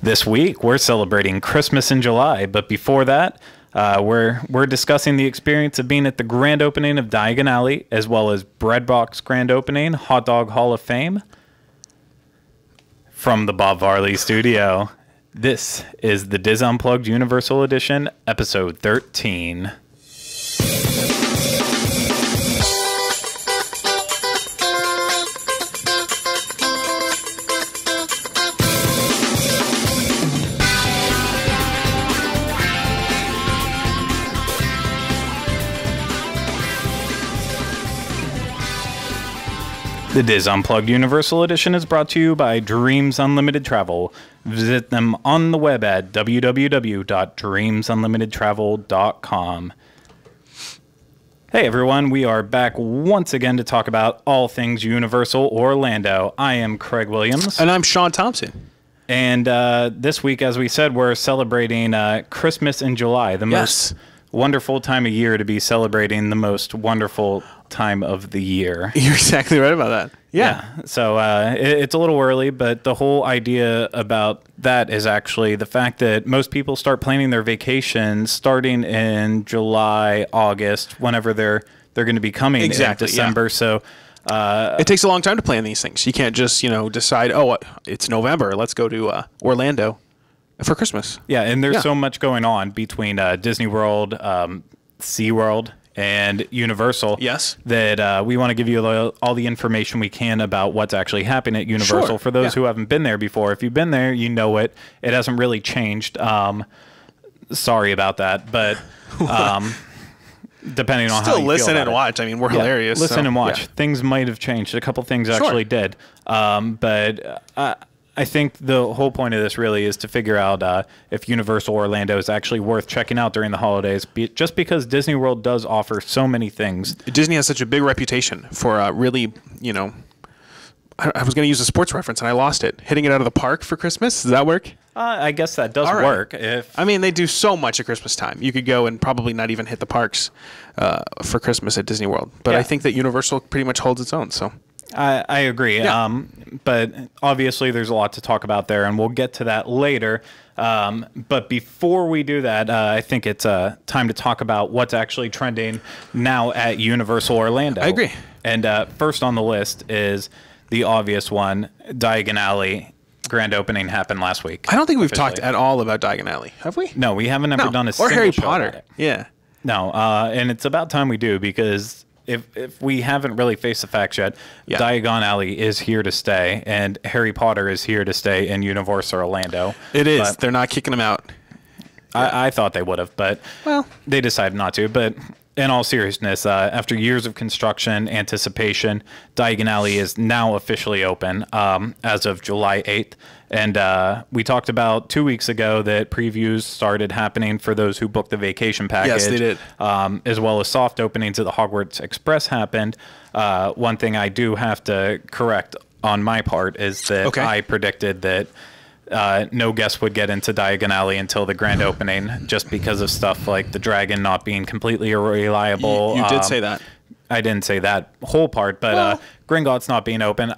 This week, we're celebrating Christmas in July, but before that, we're discussing the experience of being at the grand opening of Diagon Alley, as well as Breadbox grand opening, Hot Dog Hall of Fame. From the Bob Varley Studio, this is the Diz Unplugged Universal Edition, Episode 13. The Diz Unplugged Universal Edition is brought to you by Dreams Unlimited Travel. Visit them on the web at www.dreamsunlimitedtravel.com. Hey everyone, we are back once again to talk about all things Universal Orlando. I am Craig Williams. And I'm Sean Thompson. And this week, as we said, we're celebrating Christmas in July, the most wonderful time of year to be celebrating the most wonderful time of the year. You're exactly right about that. Yeah. So it's a little early, but the whole idea about that is actually the fact that most people start planning their vacations starting in July, August, whenever they're going to be coming in December. Yeah. So it takes a long time to plan these things. You can't just, decide, oh, it's November, let's go to Orlando for Christmas. Yeah, and there's so much going on between Disney World, SeaWorld, and Universal. Yes. That we want to give you all the information we can about what's actually happening at Universal. Sure. For those who haven't been there before. If you've been there, you know it. It hasn't really changed. Sorry about that, but depending on how you listen feel and watch. I mean, we're hilarious. Listen and watch. Things might have changed. A couple things actually did. But I think the whole point of this really is to figure out if Universal Orlando is actually worth checking out during the holidays, just because Disney World does offer so many things. Disney has such a big reputation for really, I was going to use a sports reference and I lost it. Hitting it out of the park for Christmas. Does that work? I guess that does work. I mean, they do so much at Christmas time. You could go and probably not even hit the parks for Christmas at Disney World. But I think that Universal pretty much holds its own, so... I agree, but obviously there's a lot to talk about there, and we'll get to that later. But before we do that, I think it's time to talk about what's actually trending now at Universal Orlando. I agree. And first on the list is the obvious one, Diagon Alley. Grand opening happened last week. I don't think we've talked at all about Diagon Alley, have we? No, we haven't ever done a single or Harry show Potter. About it. Yeah. No, and it's about time we do, because if we haven't really faced the facts yet, Diagon Alley is here to stay, and Harry Potter is here to stay in Universal Orlando. It is. But they're not kicking him out. I thought they would have, but they decided not to. But in all seriousness, after years of construction, anticipation, Diagon Alley is now officially open as of July 8th. And we talked about 2 weeks ago that previews started happening for those who booked the vacation package. Yes, they did. As well as soft openings of the Hogwarts Express happened. One thing I do have to correct on my part is that I predicted that no guests would get into Diagon Alley until the grand opening, just because of stuff like the dragon not being completely reliable. You did say that. I didn't say that whole part, but Gringotts not being open.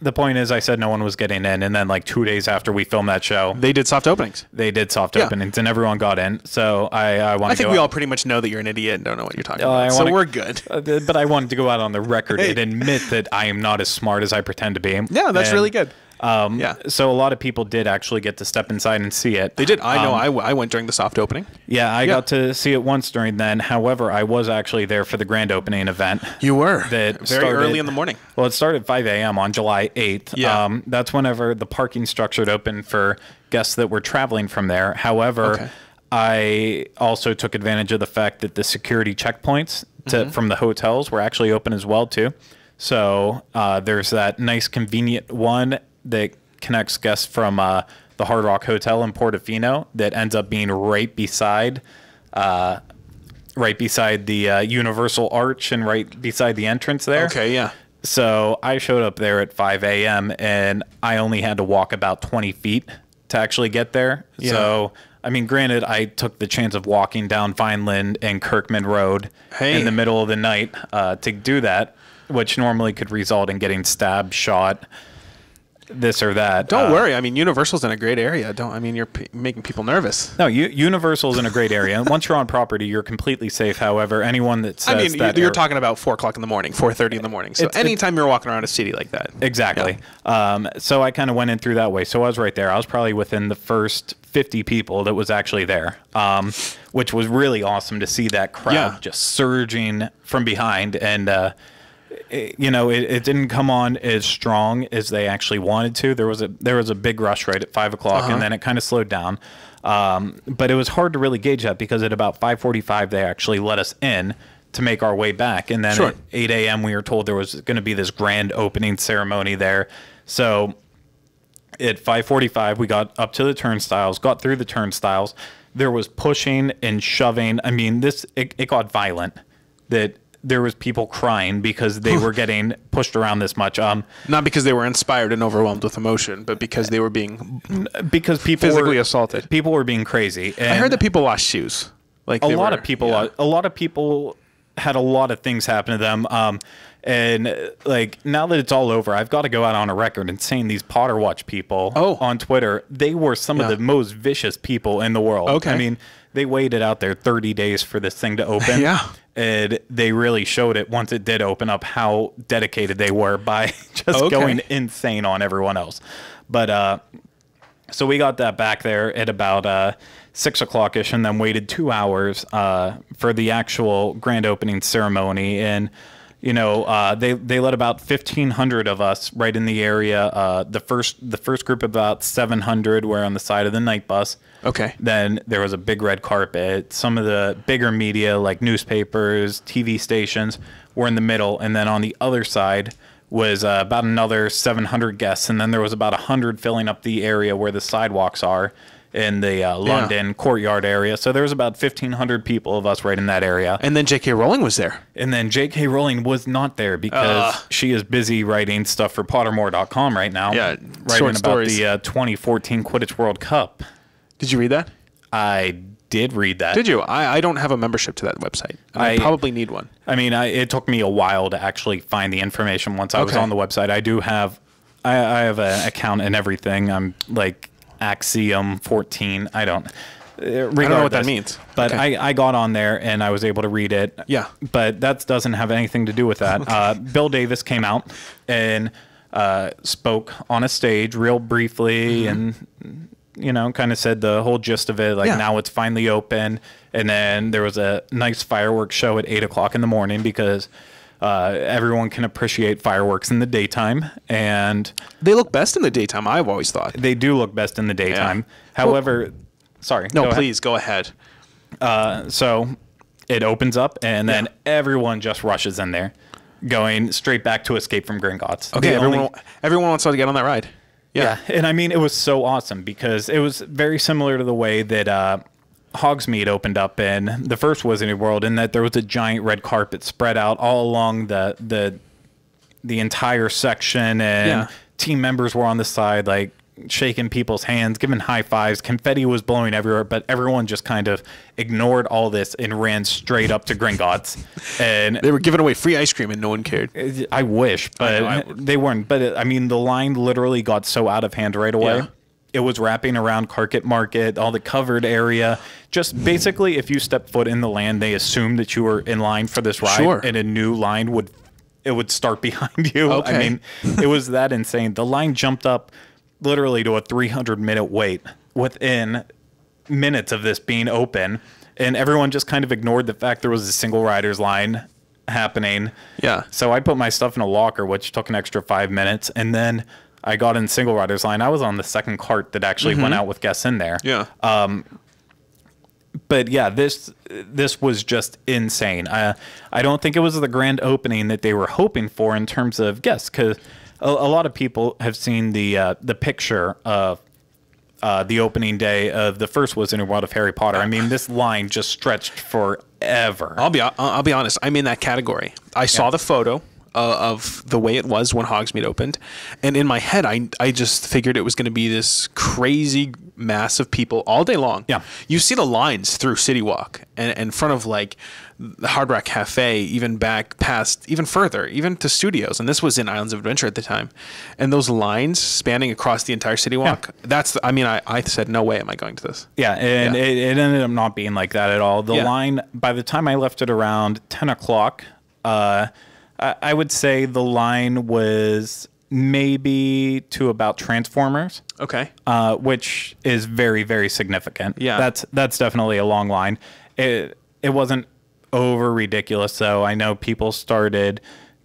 The point is, I said no one was getting in, and then like 2 days after we filmed that show, they did soft openings. Openings, and everyone got in. So I think we all pretty much know that you're an idiot and don't know what you're talking about. So we're good. But I wanted to go out on the record and admit that I am not as smart as I pretend to be. Yeah, that's really good. So a lot of people did actually get to step inside and see it. They did. I know. I went during the soft opening. Yeah, I got to see it once during then. However, I was actually there for the grand opening event. You were. That very early in the morning. Well, it started at 5 a.m. on July 8th. Yeah. That's whenever the parking structure opened for guests that were traveling from there. However, I also took advantage of the fact that the security checkpoints from the hotels were actually open as well, too. So there's that nice, convenient one that connects guests from the Hard Rock Hotel in Portofino that ends up being right beside the Universal Arch and right beside the entrance there. Okay, yeah. So I showed up there at 5 a.m. and I only had to walk about 20 feet to actually get there. Yeah. So, I mean, granted, I took the chance of walking down Vineland and Kirkman Road in the middle of the night to do that, which normally could result in getting stabbed, shot, this or that. Don't worry. I mean, Universal's in a great area. You're making people nervous. No, Universal's in a great area. And once you're on property, you're completely safe. However, anyone that says you're talking about 4 o'clock in the morning, 4:30 in the morning. So anytime you're walking around a city like that. Exactly. Yeah. So I kind of went in through that way. So I was right there. I was probably within the first 50 people that was actually there, which was really awesome to see that crowd just surging from behind. And, it didn't come on as strong as they actually wanted to. There was a big rush right at 5 o'clock, and then it kind of slowed down. But it was hard to really gauge that because at about 5:45 they actually let us in to make our way back, and then at 8 a.m. we were told there was going to be this grand opening ceremony there. So at 5:45 we got up to the turnstiles, got through the turnstiles. There was pushing and shoving. I mean, it got violent. That there was people crying because they were getting pushed around this much. Not because they were inspired and overwhelmed with emotion, but because they were being people physically assaulted. People were being crazy. And I heard that people lost shoes. Like a lot of people had a lot of things happen to them. And like now that it's all over, I've got to go out on a record and saying these Potter Watch people on Twitter, they were some of the most vicious people in the world. Okay. I mean, they waited out there 30 days for this thing to open. And they really showed it once it did open up how dedicated they were by just going insane on everyone else. But so we got that back there at about 6 o'clock-ish and then waited 2 hours for the actual grand opening ceremony. And they let about 1,500 of us right in the area. The first group of about 700 were on the side of the night bus. Okay. Then there was a big red carpet. Some of the bigger media, like newspapers, TV stations, were in the middle, and then on the other side was about another 700 guests, and then there was about 100 filling up the area where the sidewalks are in the London courtyard area. So there was about 1,500 people of us right in that area. And then J.K. Rowling was there. And then J.K. Rowling was not there because she is busy writing stuff for Pottermore.com right now. Yeah, writing about the 2014 Quidditch World Cup. Did you read that? I did read that. Did you? I don't have a membership to that website. I probably need one. I mean, it took me a while to actually find the information once I was on the website. I do have, I have an account and everything. I'm like Axiom 14. I don't know what that means. But I got on there and I was able to read it. Yeah. But that doesn't have anything to do with that. Bill Davis came out and spoke on a stage real briefly and kind of said the whole gist of it, like now it's finally open. And then there was a nice fireworks show at 8 o'clock in the morning because everyone can appreciate fireworks in the daytime. And they look best in the daytime, I've always thought. They do look best in the daytime. Yeah. However, sorry. No, please, go ahead. So it opens up and then everyone just rushes in there, going straight back to Escape from Gringotts. Okay, everyone wants to get on that ride. Yeah, and I mean, it was so awesome because it was very similar to the way that Hogsmeade opened up in the first Wizarding World, in that there was a giant red carpet spread out all along the entire section, and team members were on the side, like shaking people's hands, giving high fives. Confetti was blowing everywhere, but everyone just kind of ignored all this and ran straight up to Gringotts. And they were giving away free ice cream and no one cared. I wish, but they weren't. But I mean, the line literally got so out of hand right away. Yeah. It was wrapping around Carket Market, all the covered area. Just basically, if you step foot in the land, they assumed that you were in line for this ride, and a new line would start behind you. Okay. I mean, it was that insane. The line jumped up literally to a 300-minute wait within minutes of this being open, and everyone just kind of ignored the fact there was a single rider's line happening. Yeah. So I put my stuff in a locker, which took an extra 5 minutes, and then I got in single rider's line. I was on the second cart that actually went out with guests in there. Yeah. But yeah, this was just insane. I don't think it was the grand opening that they were hoping for in terms of guests, because a lot of people have seen the picture of the opening day of the first Wizarding World of Harry Potter. I mean, this line just stretched forever. I'll be honest. I'm in that category. I saw the photo. of the way it was when Hogsmeade opened. And in my head, I just figured it was going to be this crazy mass of people all day long. Yeah. You see the lines through City Walk and in front of like the Hard Rock Cafe, even back past, even further, even to studios. And this was in Islands of Adventure at the time. And those lines spanning across the entire City Walk, I said, no way am I going to this. Yeah, and it ended up not being like that at all. The line, by the time I left it around 10 o'clock, I would say the line was maybe to about Transformers. Okay. Which is very, very significant. Yeah. That's definitely a long line. It wasn't over ridiculous, though. I know people started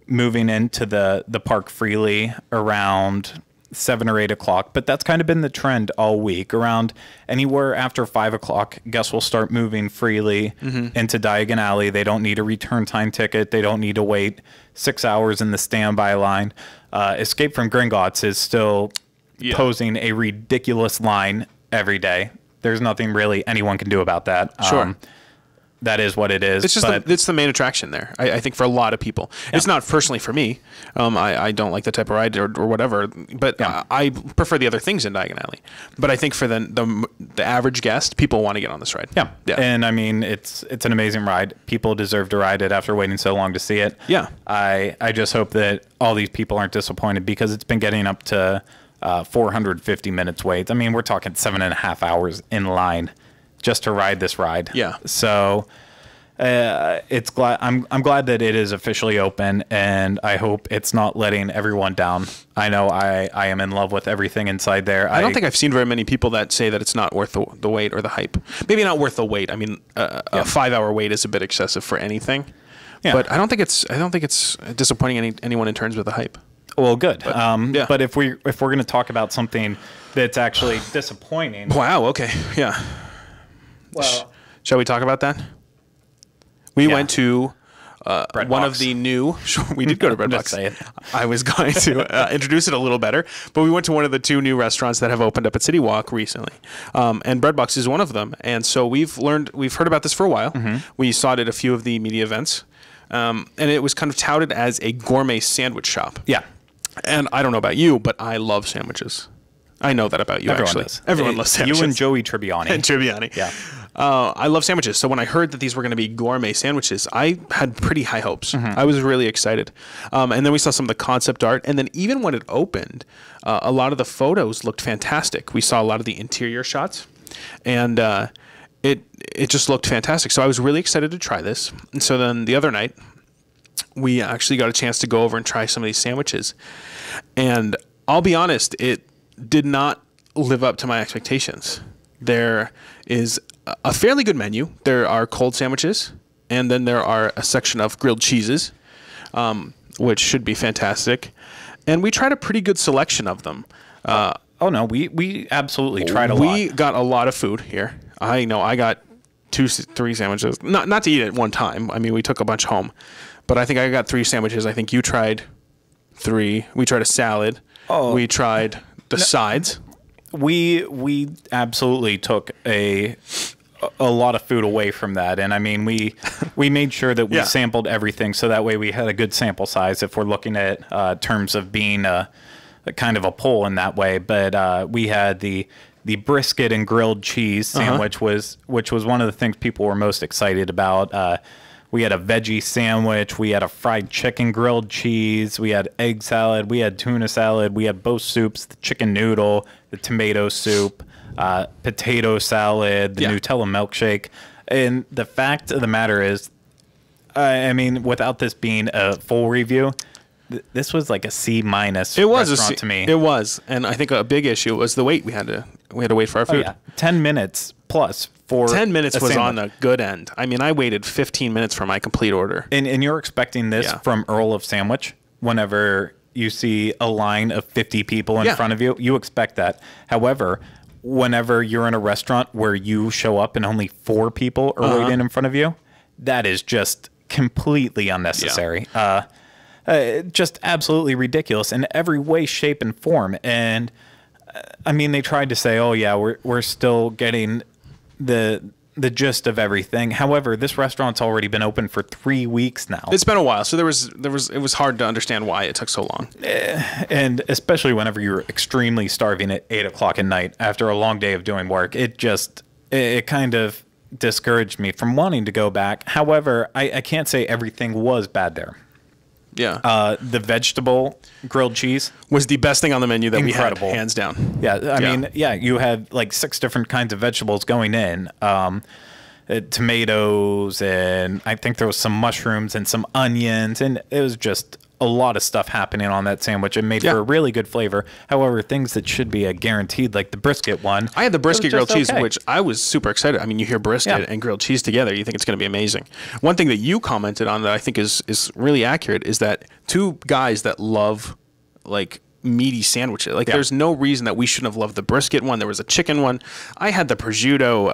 moving into the park freely around 7 or 8 o'clock, but that's kind of been the trend all week. Around anywhere after 5 o'clock, guests will start moving freely into Diagon Alley. They don't need a return time ticket. They don't need to wait 6 hours in the standby line. Escape from Gringotts is still posing a ridiculous line every day. There's nothing really anyone can do about that. Sure. That is what it is. It's just it's the main attraction there. I think for a lot of people, it's not personally for me. I don't like the type of ride or whatever, but I prefer the other things in Diagon Alley. But I think for the average guest, people want to get on this ride. Yeah. And I mean, it's an amazing ride. People deserve to ride it after waiting so long to see it. Yeah. I just hope that all these people aren't disappointed, because it's been getting up to 450 minutes wait. I mean, we're talking 7.5 hours in line just to ride this ride. Yeah. So I'm glad that it is officially open, and I hope it's not letting everyone down. I know I am in love with everything inside there. I don't think I've seen very many people that say that it's not worth the wait or the hype. Maybe not worth the wait. I mean, a 5-hour wait is a bit excessive for anything. Yeah. But I don't think it's disappointing anyone in terms of the hype. Well, good. But if we're going to talk about something that's actually disappointing. Wow. Okay. Yeah. Well, shall we talk about that? We went to one of the new. We did go to Breadbox. I was going to introduce it a little better, but we went to one of the 2 new restaurants that have opened up at City Walk recently, and Breadbox is one of them. And so we've heard about this for a while. We saw it at a few of the media events, and it was kind of touted as a gourmet sandwich shop. Yeah. And I don't know about you, but I love sandwiches. I know that about you. Everyone loves sandwiches. You and Joey Tribbiani. And Tribbiani. Yeah. I love sandwiches. So when I heard that these were going to be gourmet sandwiches, I had pretty high hopes. I was really excited. And then we saw some of the concept art. And then even when it opened, a lot of the photos looked fantastic. We saw a lot of the interior shots. And it just looked fantastic. So I was really excited to try this. And so then the other night, we actually got a chance to go over and try some of these sandwiches. And I'll be honest, it did not live up to my expectations. There is a fairly good menu. There are cold sandwiches, and then there are a section of grilled cheeses, which should be fantastic. And we tried a pretty good selection of them. We absolutely tried a lot. We got a lot of food here. I know I got 3 sandwiches. Not to eat at one time. I mean, we took a bunch home. But I think I got 3 sandwiches. I think you tried 3. We tried a salad. We tried the sides. We absolutely took a lot of food away from that, and I mean we made sure that we sampled everything, so that way we had a good sample size if we're looking at terms of being a kind of a poll in that way. But we had the brisket and grilled cheese sandwich, which was one of the things people were most excited about. We had a veggie sandwich. We had a fried chicken grilled cheese. We had egg salad. We had tuna salad. We had both soups, the chicken noodle, the tomato soup, potato salad, the Nutella milkshake. And the fact of the matter is, I mean, without this being a full review, this was like a C- restaurant to me. It was. And I think a big issue was the wait. We had to wait for our food. 10 minutes plus. 10 minutes was on the good end. I mean, I waited 15 minutes for my complete order. And you're expecting this from Earl of Sandwich whenever you see a line of 50 people in front of you. You expect that. However, whenever you're in a restaurant where you show up and only 4 people are waiting in front of you, that is just completely unnecessary. Just absolutely ridiculous in every way, shape, and form. And I mean, they tried to say, "Oh yeah, we're still getting the the gist of everything. However, this restaurant's already been open for 3 weeks now. It's been a while, so it was hard to understand why it took so long. And especially whenever you're extremely starving at 8 o'clock at night after a long day of doing work, it kind of discouraged me from wanting to go back. However, I can't say everything was bad there. Yeah. The vegetable grilled cheese was the best thing on the menu that incredible. We had, hands down. Yeah, I mean, you had like 6 different kinds of vegetables going in. Tomatoes, and I think there was some mushrooms and some onions, and it was just a lot of stuff happening on that sandwich. It made for a really good flavor. However, things that should be a guaranteed, like the brisket one. I had the brisket grilled cheese, which I was super excited. I mean, you hear brisket and grilled cheese together, you think it's going to be amazing. One thing that you commented on that I think is really accurate is that 2 guys that love like meaty sandwiches. Like there's no reason that we shouldn't have loved the brisket one. There was a chicken one. I had the prosciutto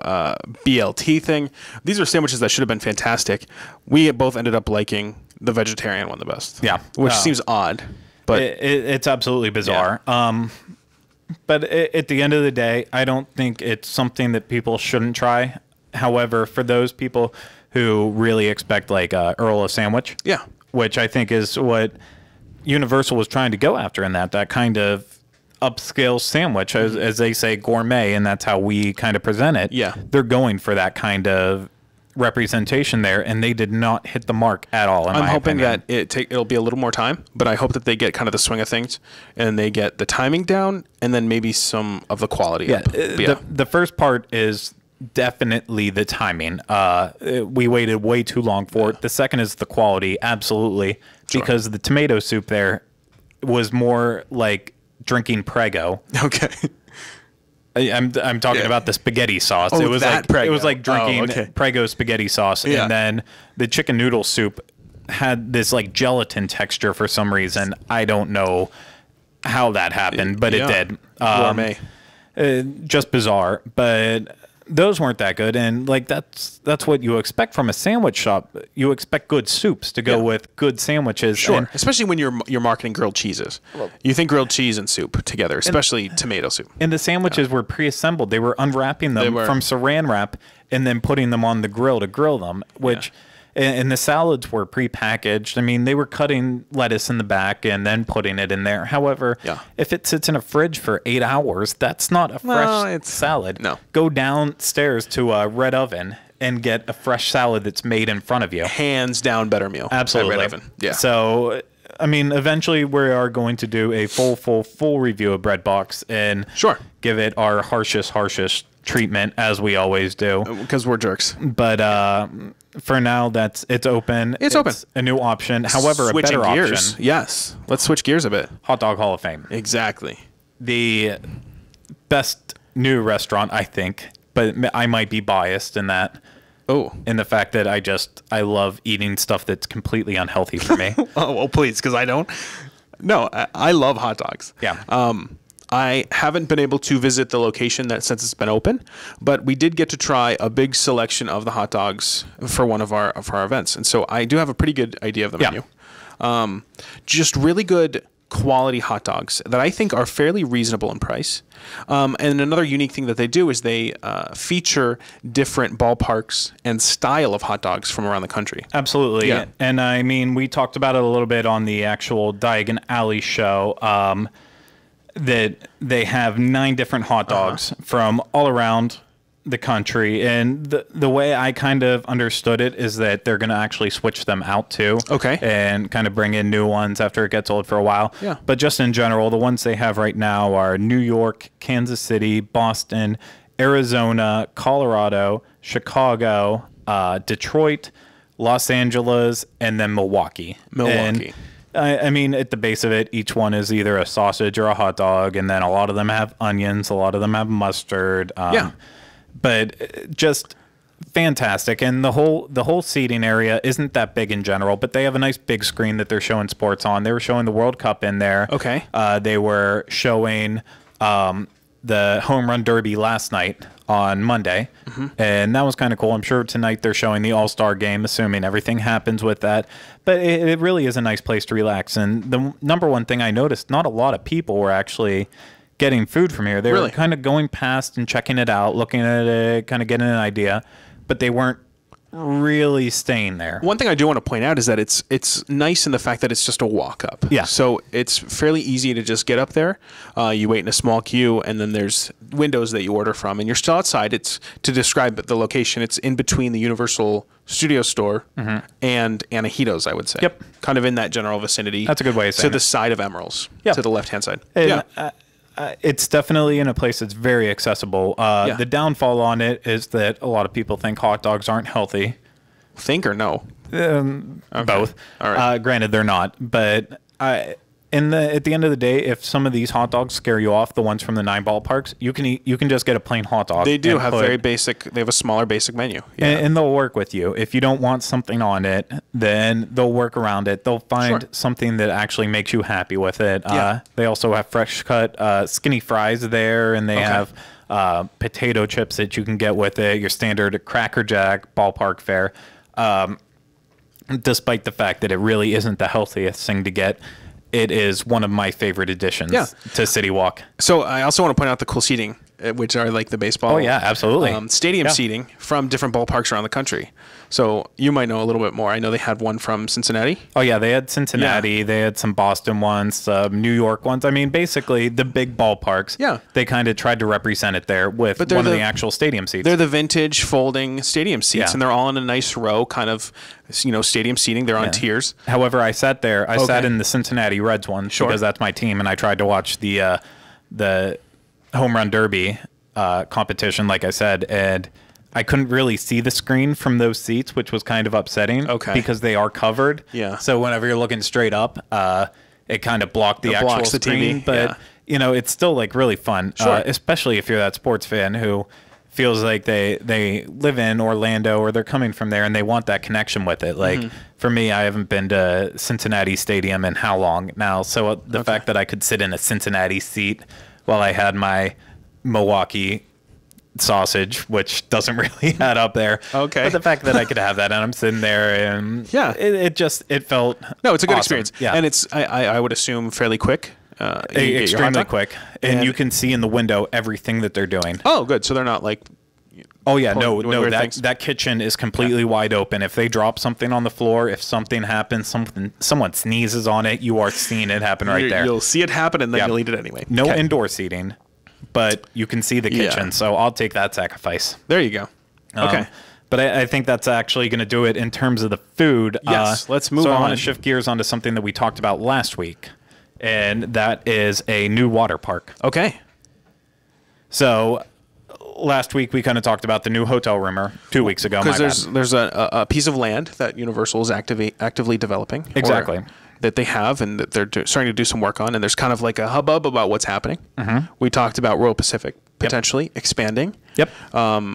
BLT thing. These are sandwiches that should have been fantastic. We both ended up liking the vegetarian one the best. Yeah. Which seems odd, but it's absolutely bizarre. Yeah. But at the end of the day, I don't think it's something that people shouldn't try. However, for those people who really expect like a Earl of sandwich, which I think is what Universal was trying to go after in that kind of upscale sandwich, as they say, gourmet, and that's how we kind of present it. Yeah. They're going for that kind of representation there, and they did not hit the mark at all. I'm hoping that it'll be a little more time, but I hope that they get kind of the swing of things and they get the timing down, and then maybe some of the quality up. The first part is definitely the timing. We waited way too long for it. The second is the quality, absolutely, because the tomato soup there was more like drinking Prego. Okay. I'm talking about the spaghetti sauce. Oh, it was like Prego. It was like drinking Prego spaghetti sauce, and then the chicken noodle soup had this like gelatin texture for some reason. I don't know how that happened, but it did. Gourmet. Just bizarre, but those weren't that good, and like that's what you expect from a sandwich shop. You expect good soups to go with good sandwiches. Sure, and especially when you're marketing grilled cheeses. You think grilled cheese and soup together, especially tomato soup. And the sandwiches were pre-assembled. They were unwrapping them from saran wrap and then putting them on the grill to grill them, which... And the salads were pre-packaged. I mean, they were cutting lettuce in the back and then putting it in there. However, if it sits in a fridge for 8 hours, that's not a fresh salad. No. Go downstairs to a red oven and get a fresh salad that's made in front of you. Hands down better meal. Absolutely. Red oven. Yeah. So, I mean, eventually we are going to do a full review of Breadbox and give it our harshest treatment, as we always do. Because we're jerks. But for now, it's open. It's open. A new option. However, Switching a better gears. option. Yes. Let's switch gears a bit. Hot Dog Hall of Fame. Exactly. The best new restaurant, I think, but I might be biased in that. Oh. In the fact that I love eating stuff that's completely unhealthy for me. Oh, well, please, because I don't. No, I love hot dogs. Yeah. I haven't been able to visit the location since it's been open, but we did get to try a big selection of the hot dogs for one of our events, and so I do have a pretty good idea of the menu. Just really good quality hot dogs that I think are fairly reasonable in price. And another unique thing that they do is they feature different ballparks and style of hot dogs from around the country. Absolutely. Yeah. And I mean, we talked about it a little bit on the actual Diagon Alley show. That they have 9 different hot dogs from all around the country, and the way I kind of understood it is that they're going to actually switch them out too, and kind of bring in new ones after it gets old for a while. Yeah. But just in general, the ones they have right now are New York, Kansas City, Boston, Arizona, Colorado, Chicago, Detroit, Los Angeles, and then Milwaukee. And I mean, at the base of it, each one is either a sausage or a hot dog, and then a lot of them have onions, a lot of them have mustard. But just fantastic, and the whole seating area isn't that big in general, but they have a nice big screen that they're showing sports on. They were showing the World Cup in there. Okay. They were showing the home run derby last night on Monday, and that was kind of cool. I'm sure tonight they're showing the All-Star game, assuming everything happens with that. But it really is a nice place to relax. And the number one thing I noticed, not a lot of people were actually getting food from here. They were kind of going past and checking it out, looking at it, kind of getting an idea. but they weren't really staying there. One thing I do want to point out is that it's nice in the fact that it's just a walk up. Yeah. So it's fairly easy to just get up there. You wait in a small queue, and then there's windows that you order from, and you're still outside. It's to describe the location. It's in between the Universal Studio Store and Anahito's, I would say. Yep. Kind of in that general vicinity. That's a good way of saying to the side of Emerald's. Yeah. To the left hand side. And, it's definitely in a place that's very accessible. The downfall on it is that a lot of people think hot dogs aren't healthy. Think or no? Both. All right. Granted, they're not. But at the end of the day, if some of these hot dogs scare you off, the ones from the 9 ballparks, you can just get a plain hot dog. They do have very basic. They have a smaller basic menu. Yeah. And they'll work with you. If you don't want something on it, then they'll work around it. They'll find something that actually makes you happy with it. They also have fresh cut skinny fries there, and they have potato chips that you can get with it. Your standard Cracker Jack ballpark fare. Despite the fact that it really isn't the healthiest thing to get, it is one of my favorite additions to City Walk. So I also want to point out the cool seating, which are like the baseball. Oh, yeah, absolutely. Stadium seating from different ballparks around the country. So you might know a little bit more. I know they had one from Cincinnati. Oh, yeah, they had Cincinnati. Yeah. They had some Boston ones, some New York ones. I mean, basically, the big ballparks. Yeah. They kind of tried to represent it there with one of the actual stadium seats. They're the vintage folding stadium seats, and they're all in a nice row, kind of, stadium seating. They're on tiers. However, I sat there. I sat in the Cincinnati Reds one because that's my team, and I tried to watch the home run derby competition, like I said, and I couldn't really see the screen from those seats, which was kind of upsetting because they are covered. Yeah. So whenever you're looking straight up, it kind of blocked the actual screen. TV. But, it's still like really fun, especially if you're that sports fan who feels like they live in Orlando or they're coming from there and they want that connection with it. Like for me, I haven't been to Cincinnati Stadium in how long now? So the fact that I could sit in a Cincinnati seat while I had my Milwaukee sausage, which doesn't really add up there. Okay. But the fact that I could have that and I'm sitting there and it felt it's a good awesome. Experience. Yeah. And it's I would assume fairly quick. Extremely quick. And you can see in the window everything that they're doing. Oh, good. So they're not like that kitchen is completely wide open. If they drop something on the floor, if something happens, someone sneezes on it, you are seeing it happen right there. You'll see it happen and then you'll eat it anyway. No indoor seating. But you can see the kitchen, so I'll take that sacrifice. There you go. Okay. But I think that's actually going to do it in terms of the food. Yes, let's move on. So I want to shift gears onto something that we talked about last week, and that is a new water park. Okay. So last week we kind of talked about the new hotel room, or 2 weeks ago. Because there's a piece of land that Universal is actively developing. Exactly. That they have and that they're starting to do some work on, and there's kind of like a hubbub about what's happening. We talked about Royal Pacific potentially expanding. Yep.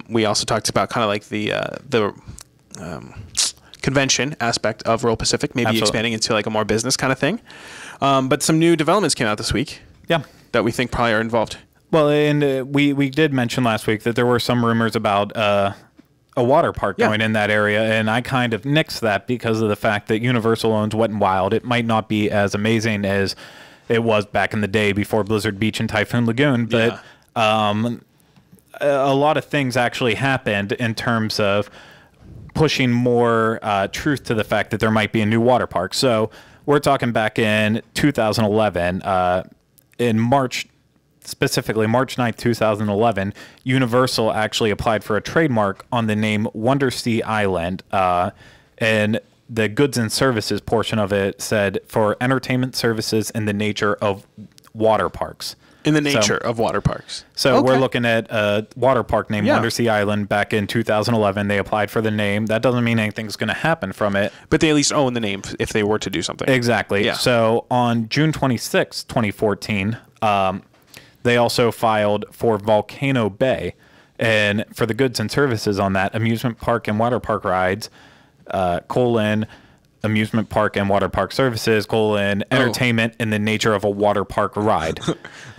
We also talked about kind of like the convention aspect of Royal Pacific, maybe expanding into like a more business kind of thing. But some new developments came out this week. Yeah. That we think probably are involved. Well, and we did mention last week that there were some rumors about a water park going in that area, and I kind of nixed that because of the fact that Universal owns Wet and Wild. It might not be as amazing as it was back in the day before Blizzard Beach and Typhoon Lagoon, but a lot of things actually happened in terms of pushing more truth to the fact that there might be a new water park. So we're talking back in 2011, in March, specifically March 9th, 2011, Universal actually applied for a trademark on the name WonderSea Island. And the goods and services portion of it said for entertainment services in the nature of water parks. In the nature of water parks. So we're looking at a water park named WonderSea Island back in 2011. They applied for the name. That doesn't mean anything's going to happen from it. But they at least own the name if they were to do something. Exactly. Yeah. So on June 26, 2014, they also filed for Volcano Bay. And for the goods and services on that, amusement park and water park rides, amusement park and water park services, entertainment in the nature of a water park ride.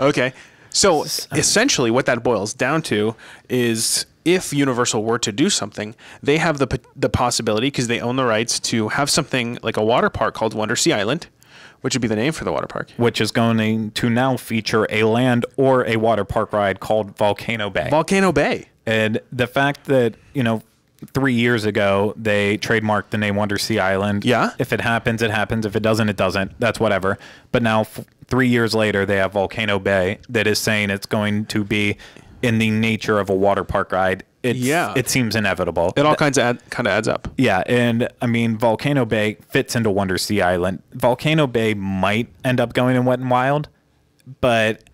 Okay. So essentially what that boils down to is if Universal were to do something, they have the possibility, because they own the rights, to have something like a water park called WonderSea Island, which would be the name for the water park. Which is going to now feature a land or a water park ride called Volcano Bay. Volcano Bay. And the fact that, 3 years ago, they trademarked the name WonderSea Island. Yeah? If it happens, it happens. If it doesn't, it doesn't. That's whatever. But now, 3 years later, they have Volcano Bay that is saying it's going to be in the nature of a water park ride. It seems inevitable. It all kind of adds up. Yeah, and I mean, Volcano Bay fits into WonderSea Island. Volcano Bay might end up going in Wet and Wild, but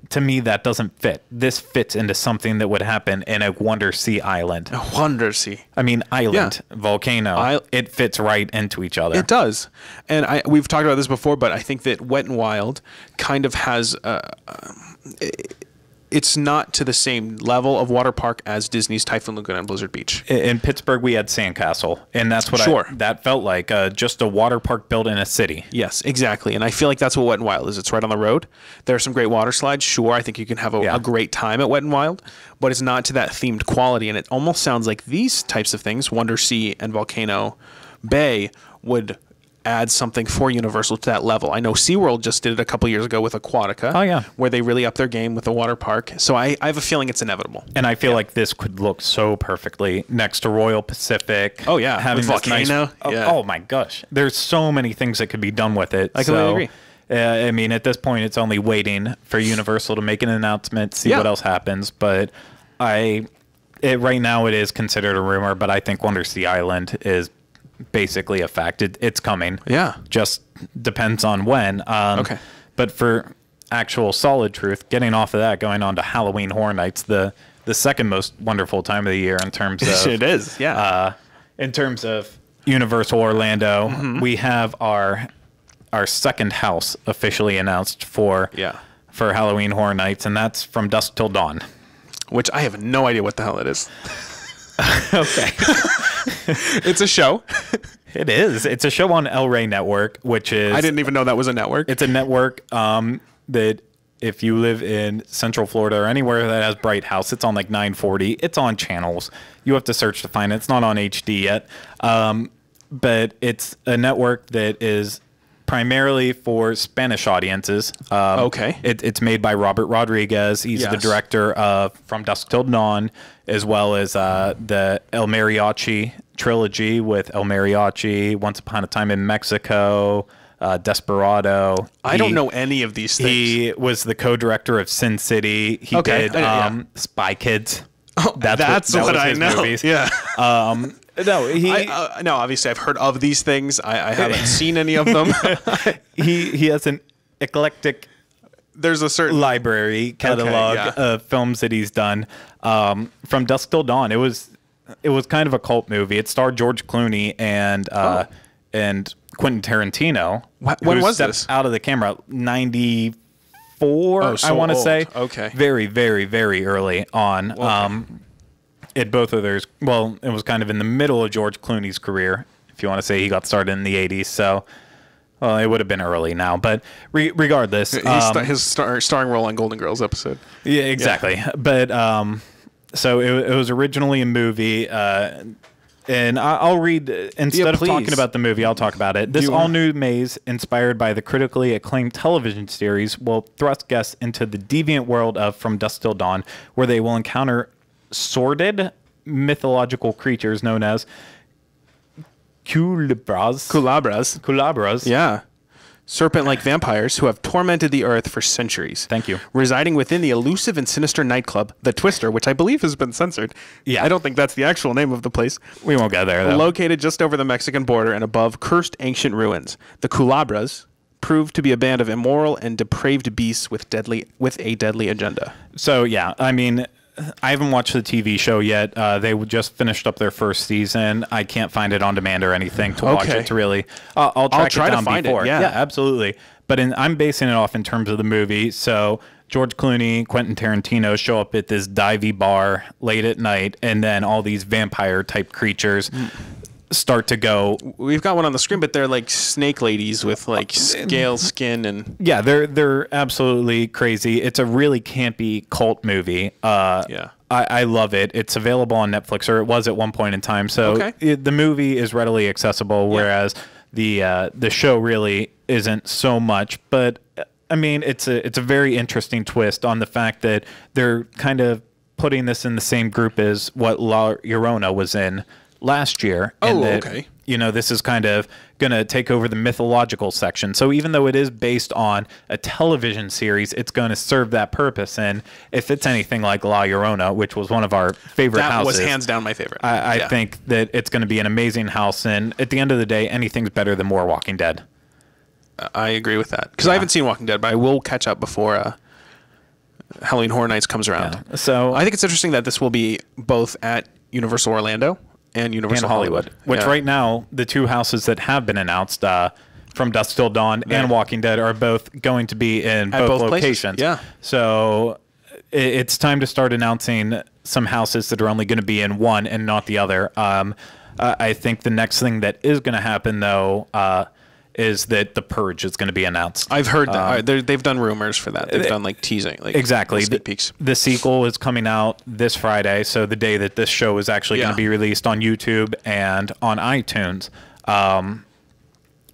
to me, that doesn't fit. This fits into something that would happen in a WonderSea Island. A WonderSea. I mean, island, volcano. It fits right into each other. It does. And we've talked about this before, but I think that Wet and Wild kind of has... it's not to the same level of water park as Disney's Typhoon Lagoon and Blizzard Beach. In Pittsburgh, we had Sandcastle, and that's what that felt like, just a water park built in a city. Yes, exactly. And I feel like that's what Wet and Wild is. It's right on the road. There are some great water slides. Sure, I think you can have a great time at Wet and Wild, but it's not to that themed quality. And it almost sounds like these types of things, WonderSea and Volcano Bay, would add something for Universal to that level. I know SeaWorld just did it a couple years ago with Aquatica. Oh, yeah. Where they really upped their game with the water park. So I have a feeling it's inevitable. And I feel like this could look so perfectly next to Royal Pacific. Oh, yeah. Having with Volcano. Oh, my gosh. There's so many things that could be done with it. I completely agree. I mean, at this point, it's only waiting for Universal to make an announcement, see what else happens. But right now, it is considered a rumor, but I think WonderSea Island is basically a fact. It's coming. Yeah. Just depends on when. Okay. But for actual solid truth, getting off of that, going on to Halloween Horror Nights, the second most wonderful time of the year in terms of... It is, yeah. In terms of Universal Orlando, we have our second house officially announced for Halloween Horror Nights, and that's From Dusk Till Dawn. Which I have no idea what the hell it is. Okay. It's a show. It is. It's a show on El Rey Network, which is... I didn't even know that was a network. It's a network that if you live in Central Florida or anywhere that has Bright House, it's on like 940. It's on channels. You have to search to find it. It's not on HD yet. But it's a network that is primarily for Spanish audiences. Okay. It's made by Robert Rodriguez. He's the director of From Dusk Till Dawn, as well as the El Mariachi trilogy with El Mariachi, Once Upon a Time in Mexico, Desperado. I don't know any of these things. He was the co-director of Sin City. He did Spy Kids. Oh, that's what I know. Movies. Yeah. No, obviously I've heard of these things. I haven't seen any of them. he has an eclectic... There's a certain library catalog of films that he's done. From Dusk Till Dawn, it was kind of a cult movie. It starred George Clooney and Quentin Tarantino. When was this? Out of the camera, 94. I want to say. Okay. Very, very, very early on. Okay. It was kind of in the middle of George Clooney's career, if you want to say. He got started in the 80s, so it would have been early now. But regardless, his starring role on Golden Girls episode. Yeah, exactly. Yeah. But so it was originally a movie, and I'll read instead of talking about the movie. I'll talk about it. This all-new maze, inspired by the critically acclaimed television series, will thrust guests into the deviant world of From Dusk Till Dawn, where they will encounter sordid mythological creatures known as culebras. Yeah. Serpent-like vampires who have tormented the earth for centuries. Thank you. Residing within the elusive and sinister nightclub, The Twister, which I believe has been censored. Yeah. I don't think that's the actual name of the place. We won't go there, though. Located just over the Mexican border and above cursed ancient ruins, the culebras proved to be a band of immoral and depraved beasts with a deadly agenda. So, yeah, I mean... I haven't watched the TV show yet. They just finished up their first season. I can't find it on demand or anything to watch it to really. I'll try to find before. It. Yeah, absolutely. But I'm basing it off in terms of the movie. So George Clooney, Quentin Tarantino show up at this divey bar late at night, and then all these vampire type creatures start to go. We've got one on the screen, but they're like snake ladies with like scale skin and they're absolutely crazy. It's a really campy cult movie. I love it. It's available on Netflix, or it was at one point in time. So the movie is readily accessible, whereas the show really isn't so much. But I mean, it's a very interesting twist on the fact that they're kind of putting this in the same group as what La Llorona was in last year. Oh, okay. You know, this is kind of going to take over the mythological section. So even though it is based on a television series, it's going to serve that purpose. And if it's anything like La Llorona, which was one of our favorite houses. That was hands down my favorite. I think that it's going to be an amazing house. And at the end of the day, anything's better than more Walking Dead. I agree with that. Because I haven't seen Walking Dead, but I will catch up before Halloween Horror Nights comes around. Yeah. So I think it's interesting that this will be both at Universal Orlando and Universal Hollywood. Which right now, the two houses that have been announced from Dusk Till Dawn and Walking Dead are both going to be in both locations. Places. Yeah. So it's time to start announcing some houses that are only going to be in one and not the other. I think the next thing that is going to happen, though, is that The Purge is going to be announced. I've heard that. They've done rumors for that. They've done like teasing. Like exactly. Sneak peeks. The sequel is coming out this Friday, so the day that this show is actually going to be released on YouTube and on iTunes. And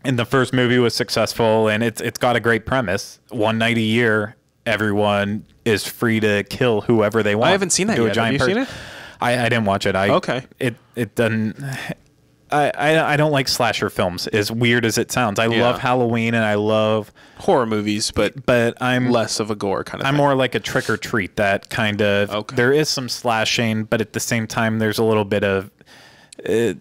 the first movie was successful, and it's got a great premise. One night a year, everyone is free to kill whoever they want. I haven't seen that yet. Have you seen it? I didn't watch it. Okay. It doesn't... I don't like slasher films, as weird as it sounds. I love Halloween and I love horror movies, but I'm less of a gore kind of I'm thing. more like a Trick or Treat, that kind of there is some slashing, but at the same time there's a little bit of a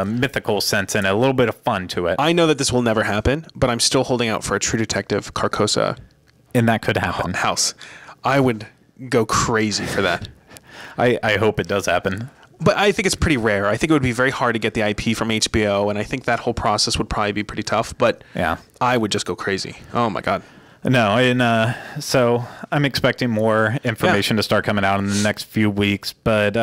mythical sense and a little bit of fun to it. I know that this will never happen, but I'm still holding out for a True Detective Carcosa, and that could happen. House. I would go crazy for that. I hope it does happen. But I think it's pretty rare. I think it would be very hard to get the IP from HBO, and I think that whole process would probably be pretty tough. But yeah, I would just go crazy. Oh, my God. No, and so I'm expecting more information to start coming out in the next few weeks. But,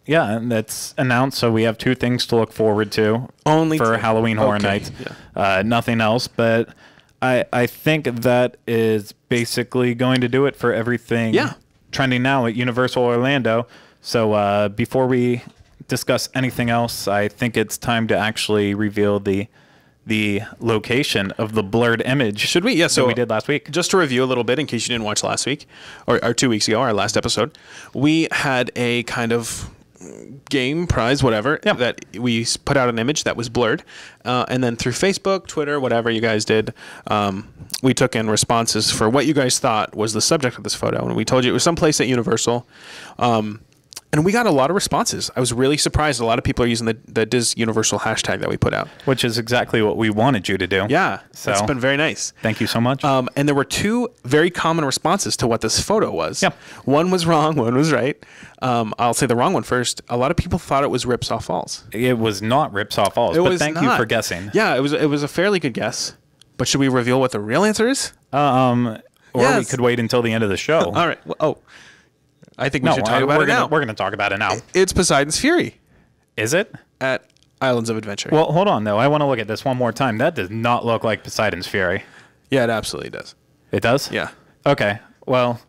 yeah, that's announced, so we have two things to look forward to for Halloween Horror Nights. Yeah. Nothing else, but I think that is basically going to do it for everything trending now at Universal Orlando. So before we discuss anything else, I think it's time to actually reveal the location of the blurred image. Should we? Yeah. So we did last week. Just to review a little bit, in case you didn't watch last week or 2 weeks ago, our last episode, we had a kind of game prize, whatever, that we put out an image that was blurred, and then through Facebook, Twitter, whatever you guys did, we took in responses for what you guys thought was the subject of this photo, and we told you it was someplace at Universal. And we got a lot of responses. I was really surprised. A lot of people are using the Diz Universal hashtag that we put out. Which is exactly what we wanted you to do. Yeah. So it's been very nice. Thank you so much. And there were two very common responses to what this photo was. Yep. One was wrong, one was right. I'll say the wrong one first. A lot of people thought it was Ripsaw Falls. It was not Ripsaw Falls, but thank you for guessing. Yeah, it was a fairly good guess. But should we reveal what the real answer is? Or we could wait until the end of the show. All right. Well, I think we should talk about it now. We're going to talk about it now. It's Poseidon's Fury. Is it? At Islands of Adventure. Well, hold on, though. I want to look at this one more time. That does not look like Poseidon's Fury. Yeah, it absolutely does. It does? Yeah. Okay. Well,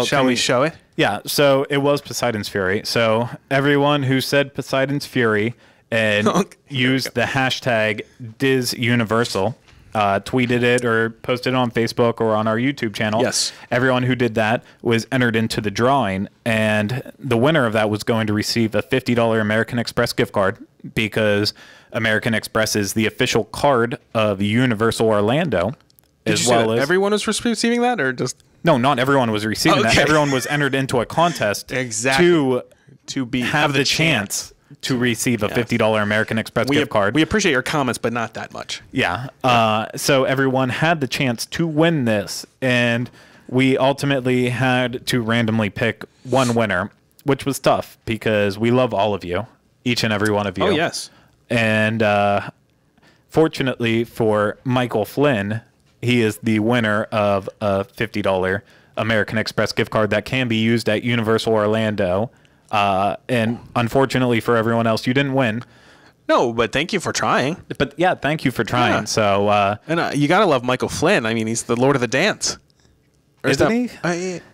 shall we show it? Yeah. So it was Poseidon's Fury. So everyone who said Poseidon's Fury and used the hashtag DizUniversal, tweeted it or posted it on Facebook or on our YouTube channel. Yes. Everyone who did that was entered into the drawing, and the winner of that was going to receive a $50 American Express gift card, because American Express is the official card of Universal Orlando. As everyone was receiving that, or just... No, not everyone was receiving that. Everyone was entered into a contest to have the chance to receive a $50 American Express gift card. We appreciate your comments, but not that much. Yeah. So everyone had the chance to win this, and we ultimately had to randomly pick one winner, which was tough because we love all of you, each and every one of you. Oh, yes. And fortunately for Michael Flynn, he is the winner of a $50 American Express gift card that can be used at Universal Orlando. And unfortunately for everyone else, you didn't win. No, but thank you for trying. But yeah, thank you for trying. Yeah. So, and you gotta love Michael Flynn. I mean, he's the Lord of the Dance. Isn't he?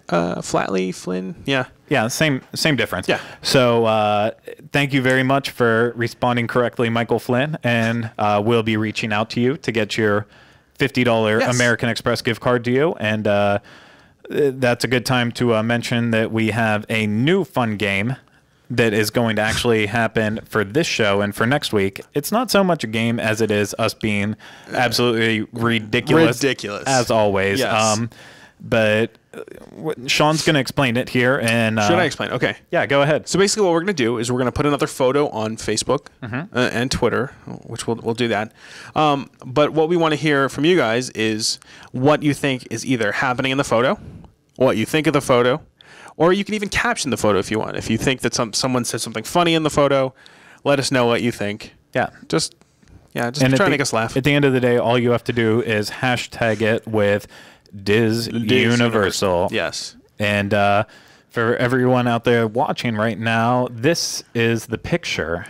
Flatley Flynn. Yeah. Yeah. Same difference. Yeah. So, thank you very much for responding correctly, Michael Flynn, and we'll be reaching out to you to get your $50 American Express gift card to you. And that's a good time to mention that we have a new fun game that is going to actually happen for this show and for next week. It's not so much a game as it is us being absolutely ridiculous as always. Yes. But Sean's going to explain it here. And should I explain? Okay. Yeah, go ahead. So basically what we're going to do is we're going to put another photo on Facebook and Twitter, which we'll do that. But what we want to hear from you guys is what you think is either happening in the photo, what you think of the photo, or you can even caption the photo if you want. If you think that someone said something funny in the photo, let us know what you think. Yeah. Just try to make us laugh. At the end of the day, all you have to do is hashtag it with Diz Universal. Yes. And for everyone out there watching right now, this is the picture.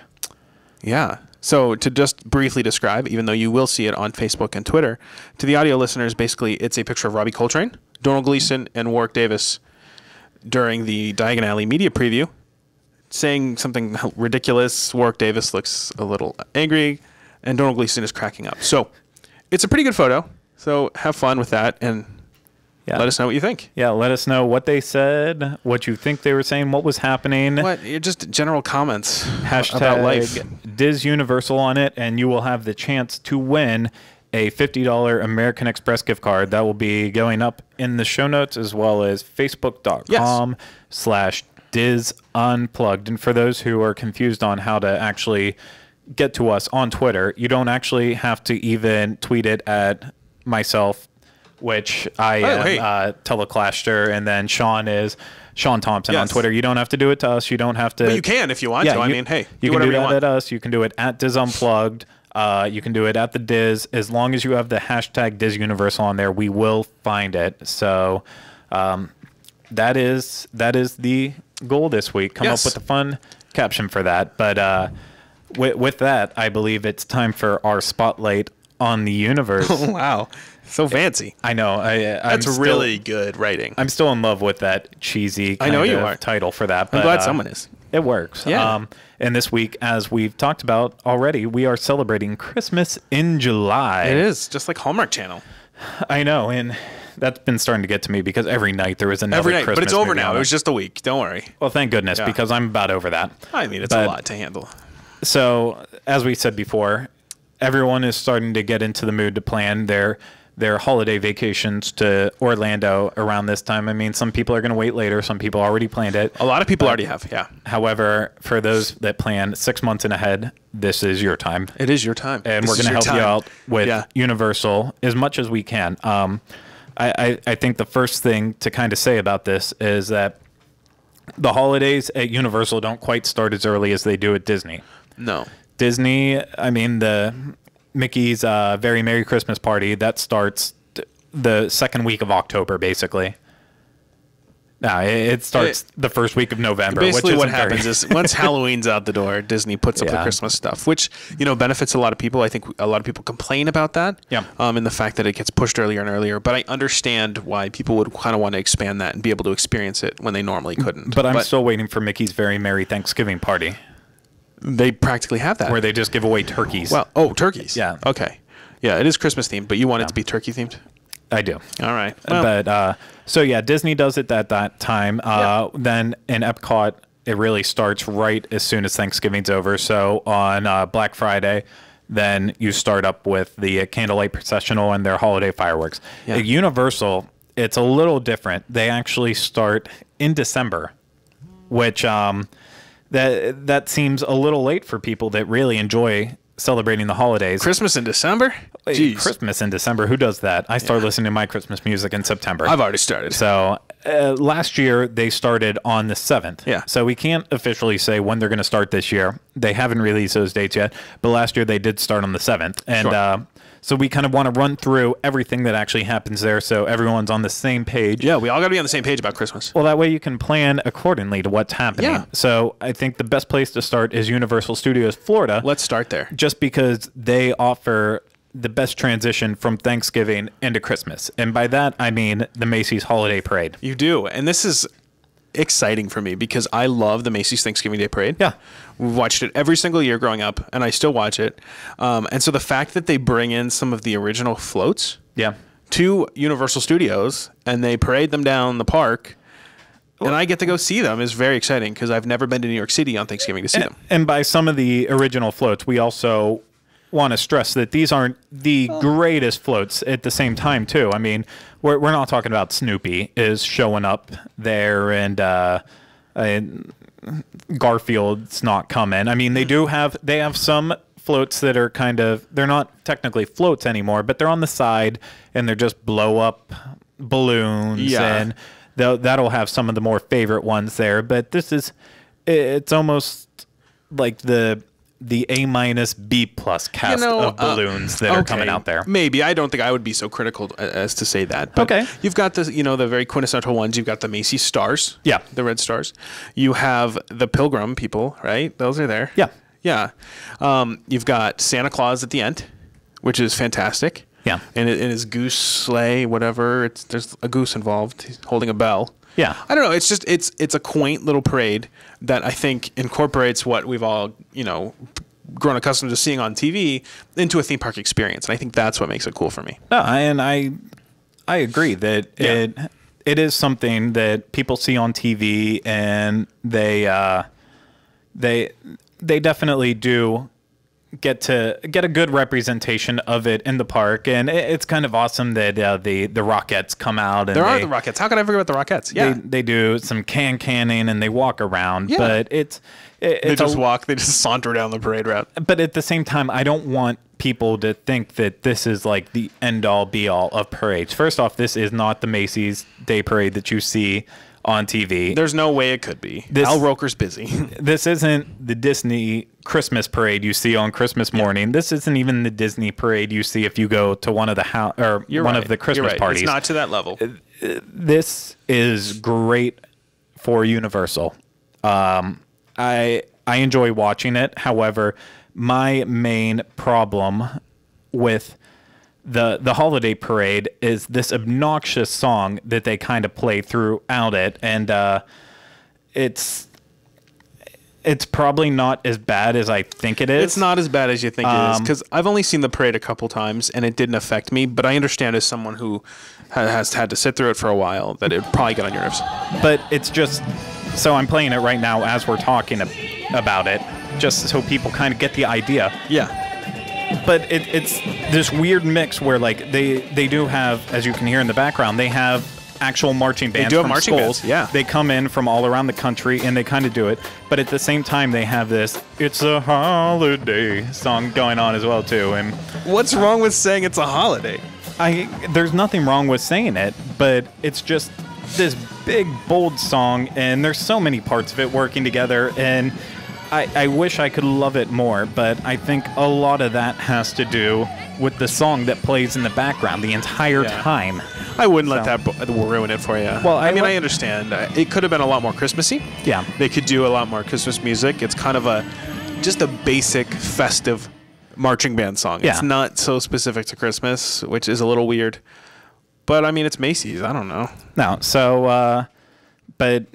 Yeah. So to just briefly describe, even though you will see it on Facebook and Twitter, to the audio listeners, basically it's a picture of Robbie Coltrane, Donald Gleason, and Warwick Davis during the Diagon Alley media preview, saying something ridiculous. Warwick Davis looks a little angry, and Donald Gleason is cracking up. So it's a pretty good photo. So have fun with that, and let us know what you think. Yeah, let us know what they said, what you think they were saying, what was happening. Just general comments Hashtag about life. Diz Universal on it, and you will have the chance to win a $50 American Express gift card that will be going up in the show notes, as well as facebook.com/Diz Unplugged. And for those who are confused on how to actually get to us on Twitter, you don't actually have to even tweet it at myself, which I am Teleclaster, and then Sean is Sean Thompson on Twitter. You don't have to do it to us. You don't have to. But you can if you want to. I mean, hey, you can do that at us. You can do it at Diz Unplugged. You can do it at the Diz. As long as you have the hashtag Diz Universal on there, we will find it. So that is the goal this week. Come up with a fun caption for that. But with that, I believe it's time for our spotlight on the universe. Oh, wow. So fancy. I know. That's really good writing. I'm still in love with that cheesy kind of title for that. But, I'm glad someone is. It works. Yeah. And this week, as we've talked about already, we are celebrating Christmas in July. It is, just like Hallmark Channel. I know, and that's been starting to get to me because every night there is another Christmas but it's over movie now. on It was just a week. Don't worry. Well, thank goodness, because I'm about over that. I mean, it's a lot to handle. So, as we said before, everyone is starting to get into the mood to plan their holiday vacations to Orlando around this time. I mean, some people are going to wait later. Some people already planned it. A lot of people already have, yeah. However, for those that plan 6 months in ahead, this is your time. It is your time. And we're going to help you out with Universal as much as we can. I think the first thing to kind of say about this is that the holidays at Universal don't quite start as early as they do at Disney. No. Disney, I mean, the Mickey's Very Merry Christmas Party, that starts the second week of October, basically. No, it starts the first week of November. Basically, what happens is once Halloween's out the door, Disney puts up the Christmas stuff, which benefits a lot of people. I think a lot of people complain about that. Yeah. In the fact that it gets pushed earlier and earlier. But I understand why people would kind of want to expand that and be able to experience it when they normally couldn't. But I'm still waiting for Mickey's Very Merry Thanksgiving Party. They practically have that. Where they just give away turkeys. Well, turkeys. Yeah. Okay. Yeah, it is Christmas themed, but you want it to be turkey themed? I do. All right. Well. But Disney does it at that time. Then in Epcot, it really starts right as soon as Thanksgiving's over. So on Black Friday, then you start up with the candlelight processional and their holiday fireworks. Yeah. At Universal, it's a little different. They actually start in December, which that seems a little late for people that really enjoy celebrating the holidays. Christmas in December? Jeez. Christmas in December. Who does that? I start listening to my Christmas music in September. I've already started. So last year they started on the 7th. Yeah. So we can't officially say when they're going to start this year. They haven't released those dates yet. But last year they did start on the 7th. And so we kind of want to run through everything that actually happens there so everyone's on the same page. Yeah, we all got to be on the same page about Christmas. Well, that way you can plan accordingly to what's happening. Yeah. So I think the best place to start is Universal Studios Florida. Let's start there. Just because they offer the best transition from Thanksgiving into Christmas. And by that, I mean the Macy's Holiday Parade. You do. And this is exciting for me because I love the Macy's Thanksgiving Day Parade. Yeah. We've watched it every single year growing up, and I still watch it. And so the fact that they bring in some of the original floats to Universal Studios and they parade them down the park. And I get to go see them. It's very exciting because I've never been to New York City on Thanksgiving to see them. And by some of the original floats, we also want to stress that these aren't the greatest floats at the same time, too. I mean, we're not talking about Snoopy is showing up there and Garfield's not coming. I mean, they have some floats that are they're not technically floats anymore, but they're on the side and they're just blow up balloons and that'll have some of the more favorite ones there, but it's almost like the A- B+ cast of balloons that are coming out there. Maybe. I don't think I would be so critical as to say that. But you've got the very quintessential ones. You've got the Macy's stars. Yeah. The red stars. You have the Pilgrim people, right? Those are there. Yeah. Yeah. You've got Santa Claus at the end, which is fantastic. Yeah. And in his goose sleigh, whatever, there's a goose involved. He's holding a bell. Yeah. I don't know. It's just it's a quaint little parade that I think incorporates what we've all, grown accustomed to seeing on TV into a theme park experience. And I think that's what makes it cool for me. No, and I agree that it is something that people see on TV and they definitely do get a good representation of it in the park, and it's kind of awesome that the Rockettes come out. And there are the Rockettes. How could I forget about the Rockettes? Yeah, they do some canning and they walk around, but they just saunter down the parade route. But at the same time, I don't want people to think that this is like the end all be all of parades. First off, this is not the Macy's Day Parade that you see on TV. There's no way it could be. Al Roker's busy. This isn't the Disney Christmas parade you see on Christmas morning. This isn't even the Disney parade you see if you go to one of the of the Christmas parties. It's not to that level. This is great for Universal. I enjoy watching it. However, my main problem with the holiday parade is this obnoxious song that they kind of play throughout it, and it's probably not as bad as I think it is. It's not as bad as you think it is, because I've only seen the parade a couple times and it didn't affect me, but I understand as someone who has had to sit through it for a while that it probably got on your nerves. But it's just, so I'm playing it right now as we're talking about it, just so people kind of get the idea. Yeah. But it's this weird mix where like they do have, as you can hear in the background, they have actual marching bands from schools. Yeah. They come in from all around the country and they kind of do it. But at the same time, they have this "It's a Holiday" song going on as well too. And what's wrong with saying it's a holiday? There's nothing wrong with saying it, but it's just this big bold song, and there's so many parts of it working together, and I wish I could love it more, but I think a lot of that has to do with the song that plays in the background the entire time. I wouldn't let that ruin it for you. Well, I mean, I understand. It could have been a lot more Christmassy. Yeah. They could do a lot more Christmas music. It's kind of just a basic festive marching band song. Yeah. It's not so specific to Christmas, which is a little weird. But, I mean, it's Macy's. I don't know. No, so, but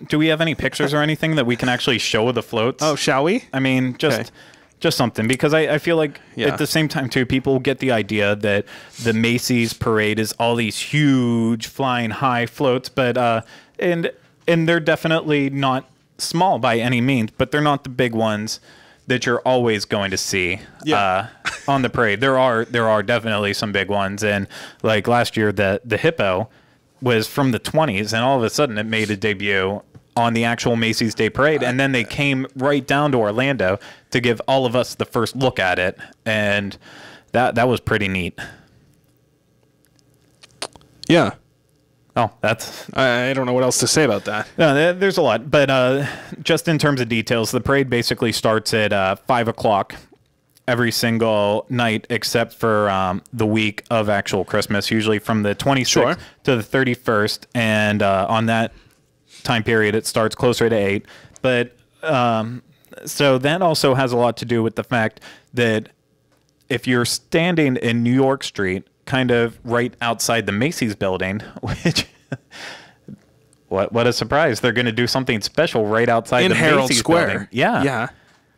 do we have any pictures or anything that we can actually show the floats? Oh, shall we? I mean, just something, because I feel like at the same time too, people get the idea that the Macy's parade is all these huge flying high floats, but and they're definitely not small by any means, but they're not the big ones that you're always going to see on the parade. There are definitely some big ones, and like last year the hippo was from the 20s, and all of a sudden it made a debut on the actual Macy's Day Parade, and then they came right down to Orlando to give all of us the first look at it, and that was pretty neat. Yeah. Oh, that's... I don't know what else to say about that. No, there's a lot, but just in terms of details, the parade basically starts at 5 o'clock every single night except for the week of actual Christmas, usually from the 26th to the 31st, and on that time period it starts closer to 8. But so that also has a lot to do with the fact that if you're standing in New York Street, kind of right outside the Macy's building, which what a surprise, they're going to do something special right outside the Herald Macy's Square building. Yeah.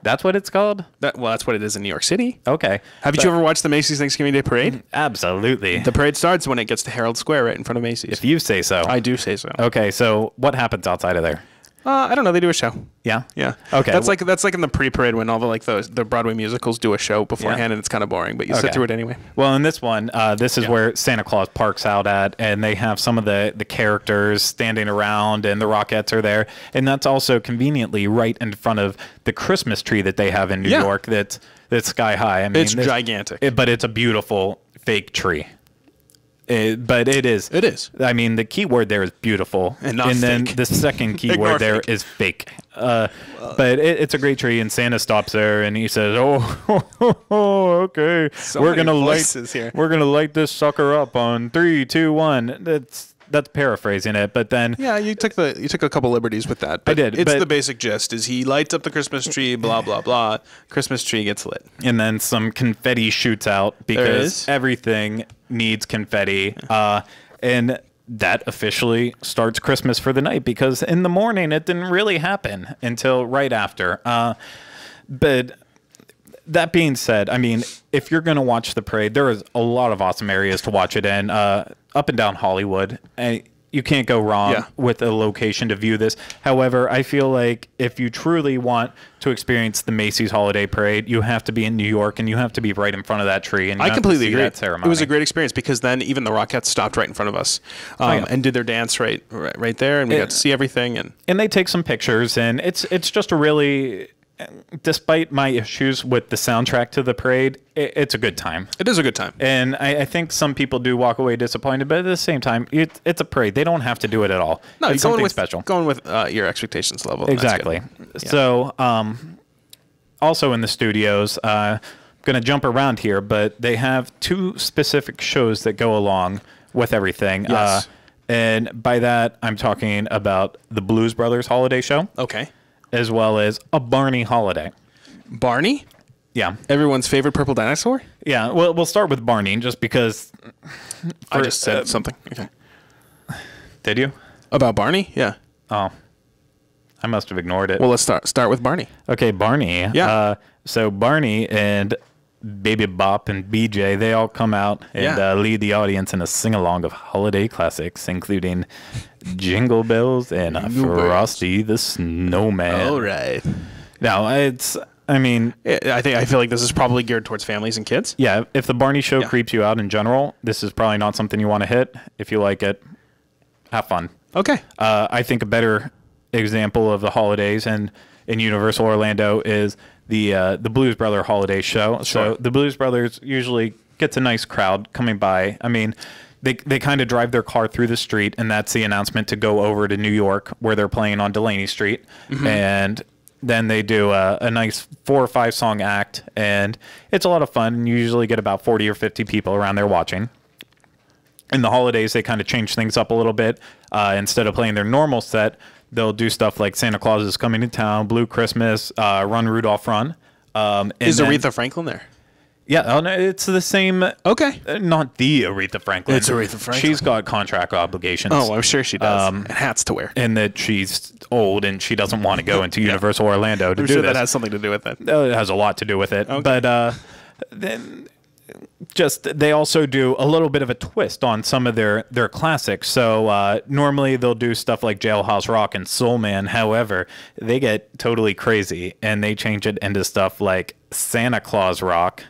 That's what it's called? Well, that's what it is in New York City. Okay. Haven't you ever watched the Macy's Thanksgiving Day Parade? Absolutely. The parade starts when it gets to Herald Square right in front of Macy's. If you say so. I do say so. Okay, so what happens outside of there? I don't know. They do a show. Yeah? Yeah. Okay. That's like in the pre-parade when all the Broadway musicals do a show beforehand, and it's kind of boring, but you sit through it anyway. Well, in this one, this is where Santa Claus parks out at, and they have some of the characters standing around, and the Rockettes are there, and that's also conveniently right in front of the Christmas tree that they have in New York that's sky high. I mean, it's gigantic. But it's a beautiful fake tree. But it is. It is. I mean, the key word there is beautiful. And not then fake. the second key word there is fake. But it's a great tree, and Santa stops there, and he says, okay. So we're many gonna voices here. We're going to light this sucker up on 3, 2, 1. That's paraphrasing it, but then you took a couple liberties with that. But I did. It's the basic gist: is he lights up the Christmas tree, blah blah blah. Christmas tree gets lit, and then some confetti shoots out because everything needs confetti, and that officially starts Christmas for the night. Because in the morning it didn't really happen until right after. But that being said, I mean, if you're going to watch the parade, there is a lot of awesome areas to watch it in. Up and down Hollywood, and you can't go wrong with a location to view this. However, I feel like if you truly want to experience the Macy's Holiday Parade, you have to be in New York, and you have to be right in front of that tree. And you I completely agree. That ceremony. It was a great experience because then even the Rockettes stopped right in front of us and did their dance right there, and we got to see everything. And they take some pictures, and it's just a really. Despite my issues with the soundtrack to the parade, it's a good time. It is a good time. And I think some people do walk away disappointed, but at the same time, it's a parade. They don't have to to it at all. No, it's something special. Going with your expectations level. Exactly. So, also in the studios, going to jump around here, but they have 2 specific shows that go along with everything. Yes. And by that, I'm talking about the Blues Brothers Holiday Show. Okay. As well as a Barney holiday. Barney? Yeah. Everyone's favorite purple dinosaur? Yeah. Well, we'll start with Barney just because. I just said something. Okay. Did you? About Barney? Yeah. Oh. I must have ignored it. Well, let's start with Barney. Okay, Barney. Yeah. So Barney and Baby Bop and BJ, they all come out and lead the audience in a sing-along of holiday classics, including Jingle Bells and Frosty the Snowman. All right. Now, I feel like this is probably geared towards families and kids. Yeah, if the Barney show creeps you out in general, this is probably not something you want to hit. If you like it, have fun. Okay. I think a better example of the holidays and in Universal Orlando is the Blues Brother holiday show. Sure. So the Blues Brothers usually gets a nice crowd coming by. I mean, they kind of drive their car through the street, and that's the announcement to go over to New York, where they're playing on Delaney Street. Mm-hmm. And then they do a nice 4 or 5 song act, and it's a lot of fun. You usually get about 40 or 50 people around there watching. In the holidays, they kind of change things up a little bit. Instead of playing their normal set, they'll do stuff like Santa Claus is Coming to Town, Blue Christmas, Run Rudolph Run. Is Aretha Franklin there? Yeah, no, it's the same. Okay. Not the Aretha Franklin. It's Aretha Franklin. She's got contract obligations. Oh, I'm sure she does. And hats to wear. And that she's old and she doesn't want to go into Universal Orlando to do this. That has something to do with it. It has a lot to do with it. Okay. But then they also do a little bit of a twist on some of their classics. So normally they'll do stuff like Jailhouse Rock and Soul Man. However, they get totally crazy and they change it into stuff like Santa Claus Rock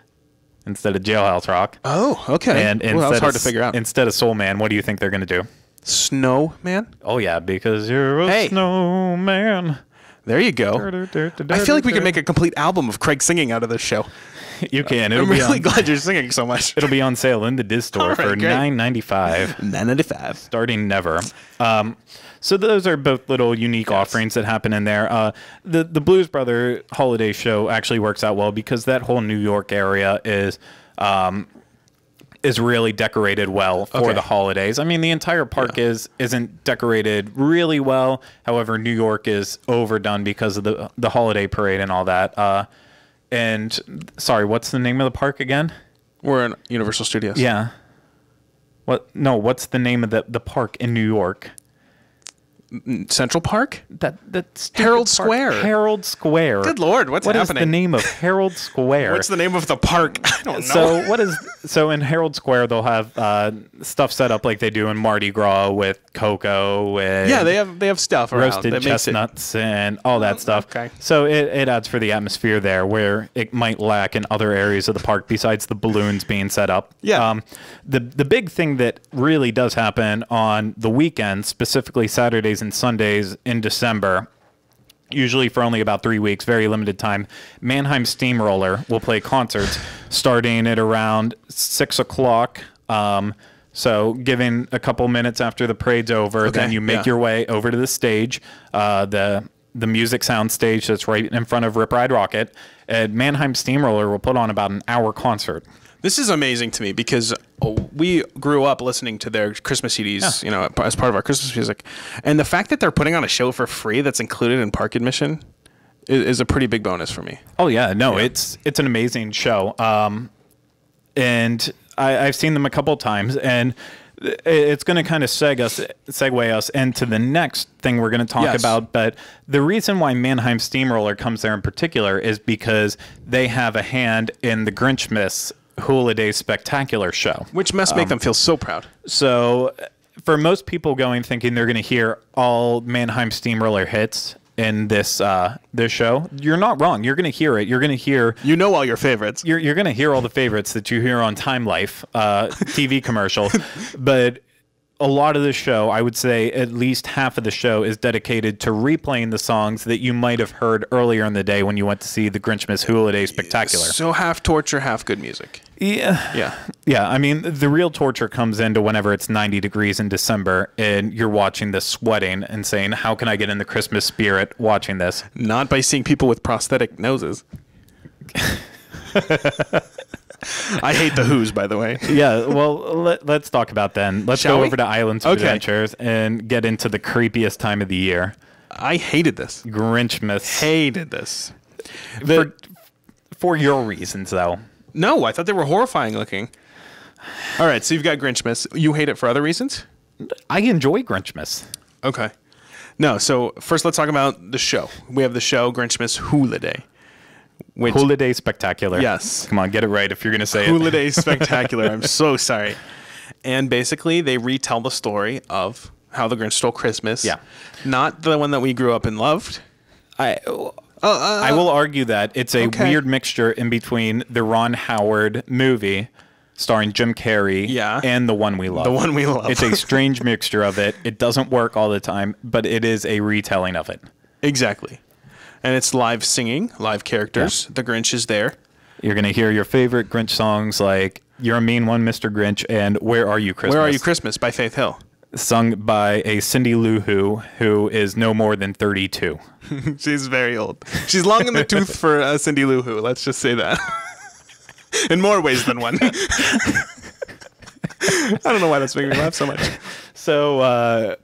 instead of Jailhouse Rock. Oh, okay. And that was hard to figure out. Instead of Soul Man, what do you think they're going to do? Snowman? Oh, yeah, because you're a snowman. There you go. I feel like we could make a complete album of Craig singing out of this show. You can. I'm really glad you're singing so much. It'll be on sale in the Diz store for $9.95. $9.95. Starting never. So those are both little unique offerings that happen in there. The Blues Brother holiday show actually works out well because that whole New York area is really decorated well for the holidays. I mean, the entire park isn't decorated really well. However, New York is overdone because of the holiday parade and all that. And sorry, what's the name of the park again? We're in Universal Studios. Yeah. What? No, what's the name of the park in New York? Central Park? That's Herald Square. Herald Square. Good Lord, what's happening? What is the name of Herald Square? What's the name of the park? I don't know. So in Herald Square they'll have stuff set up like they do in Mardi Gras with cocoa and they have stuff around. Roasted chestnuts and all that stuff. Okay. So it adds for the atmosphere there where it might lack in other areas of the park besides the balloons being set up. Yeah. The big thing that really does happen on the weekends, specifically Saturdays and Sundays in December, usually for only about 3 weeks, very limited time, Mannheim Steamroller will play concerts starting at around 6 o'clock. So giving a couple minutes after the parade's over, then you make your way over to the stage, the music sound stage that's right in front of Rip Ride Rocket. And Mannheim Steamroller will put on about an hour concert. This is amazing to me because we grew up listening to their Christmas CDs, as part of our Christmas music. And the fact that they're putting on a show for free that's included in park admission is a pretty big bonus for me. Oh, yeah. No, it's an amazing show. And I've seen them a couple times, and it's going to kind of segue us into the next thing we're going to talk about. But the reason why Mannheim Steamroller comes there in particular is because they have a hand in the Grinchmas Hula Day Spectacular show. Which must make them feel so proud. So for most people thinking they're going to hear all Mannheim Steamroller hits in this show, you're not wrong. You're going to hear it. You're going to hear... all your favorites. You're going to hear all the favorites that you hear on Time Life TV commercial. But a lot of the show, I would say at least half of the show, is dedicated to replaying the songs that you might have heard earlier in the day when you went to see the Grinchmas Hula Day Spectacular. So half torture, half good music. Yeah. I mean, the real torture comes into whenever it's 90 degrees in December and you're watching this sweating and saying, how can I get in the Christmas spirit watching this? Not by seeing people with prosthetic noses. I hate the Who's, by the way. Yeah, well, let's talk about then. Let's go over to Islands of Adventures and get into the creepiest time of the year. I hated this. Grinchmas. Hated this. For your reasons, though. No, I thought they were horrifying looking. All right, so you've got Grinchmas. You hate it for other reasons? I enjoy Grinchmas. Okay. No, so first let's talk about the show. We have the show Grinchmas Hula Day. Hula Day Spectacular. Yes. Come on, get it right if you're going to say Hula Day Spectacular. I'm so sorry. And basically, they retell the story of how the Grinch stole Christmas. Yeah. Not the one that we grew up and loved. I will argue that it's a weird mixture in between the Ron Howard movie starring Jim Carrey and the one we love. The one we love. It's a strange mixture of it. It doesn't work all the time, but it is a retelling of it. Exactly. And it's live singing, live characters. Yeah. The Grinch is there. You're going to hear your favorite Grinch songs like You're a Mean One, Mr. Grinch, and Where Are You Christmas? Where Are You Christmas by Faith Hill. Sung by a Cindy Lou who is no more than 32. She's very old. She's long in the tooth for Cindy Lou Who. Let's just say that. In more ways than one. I don't know why that's making me laugh so much. So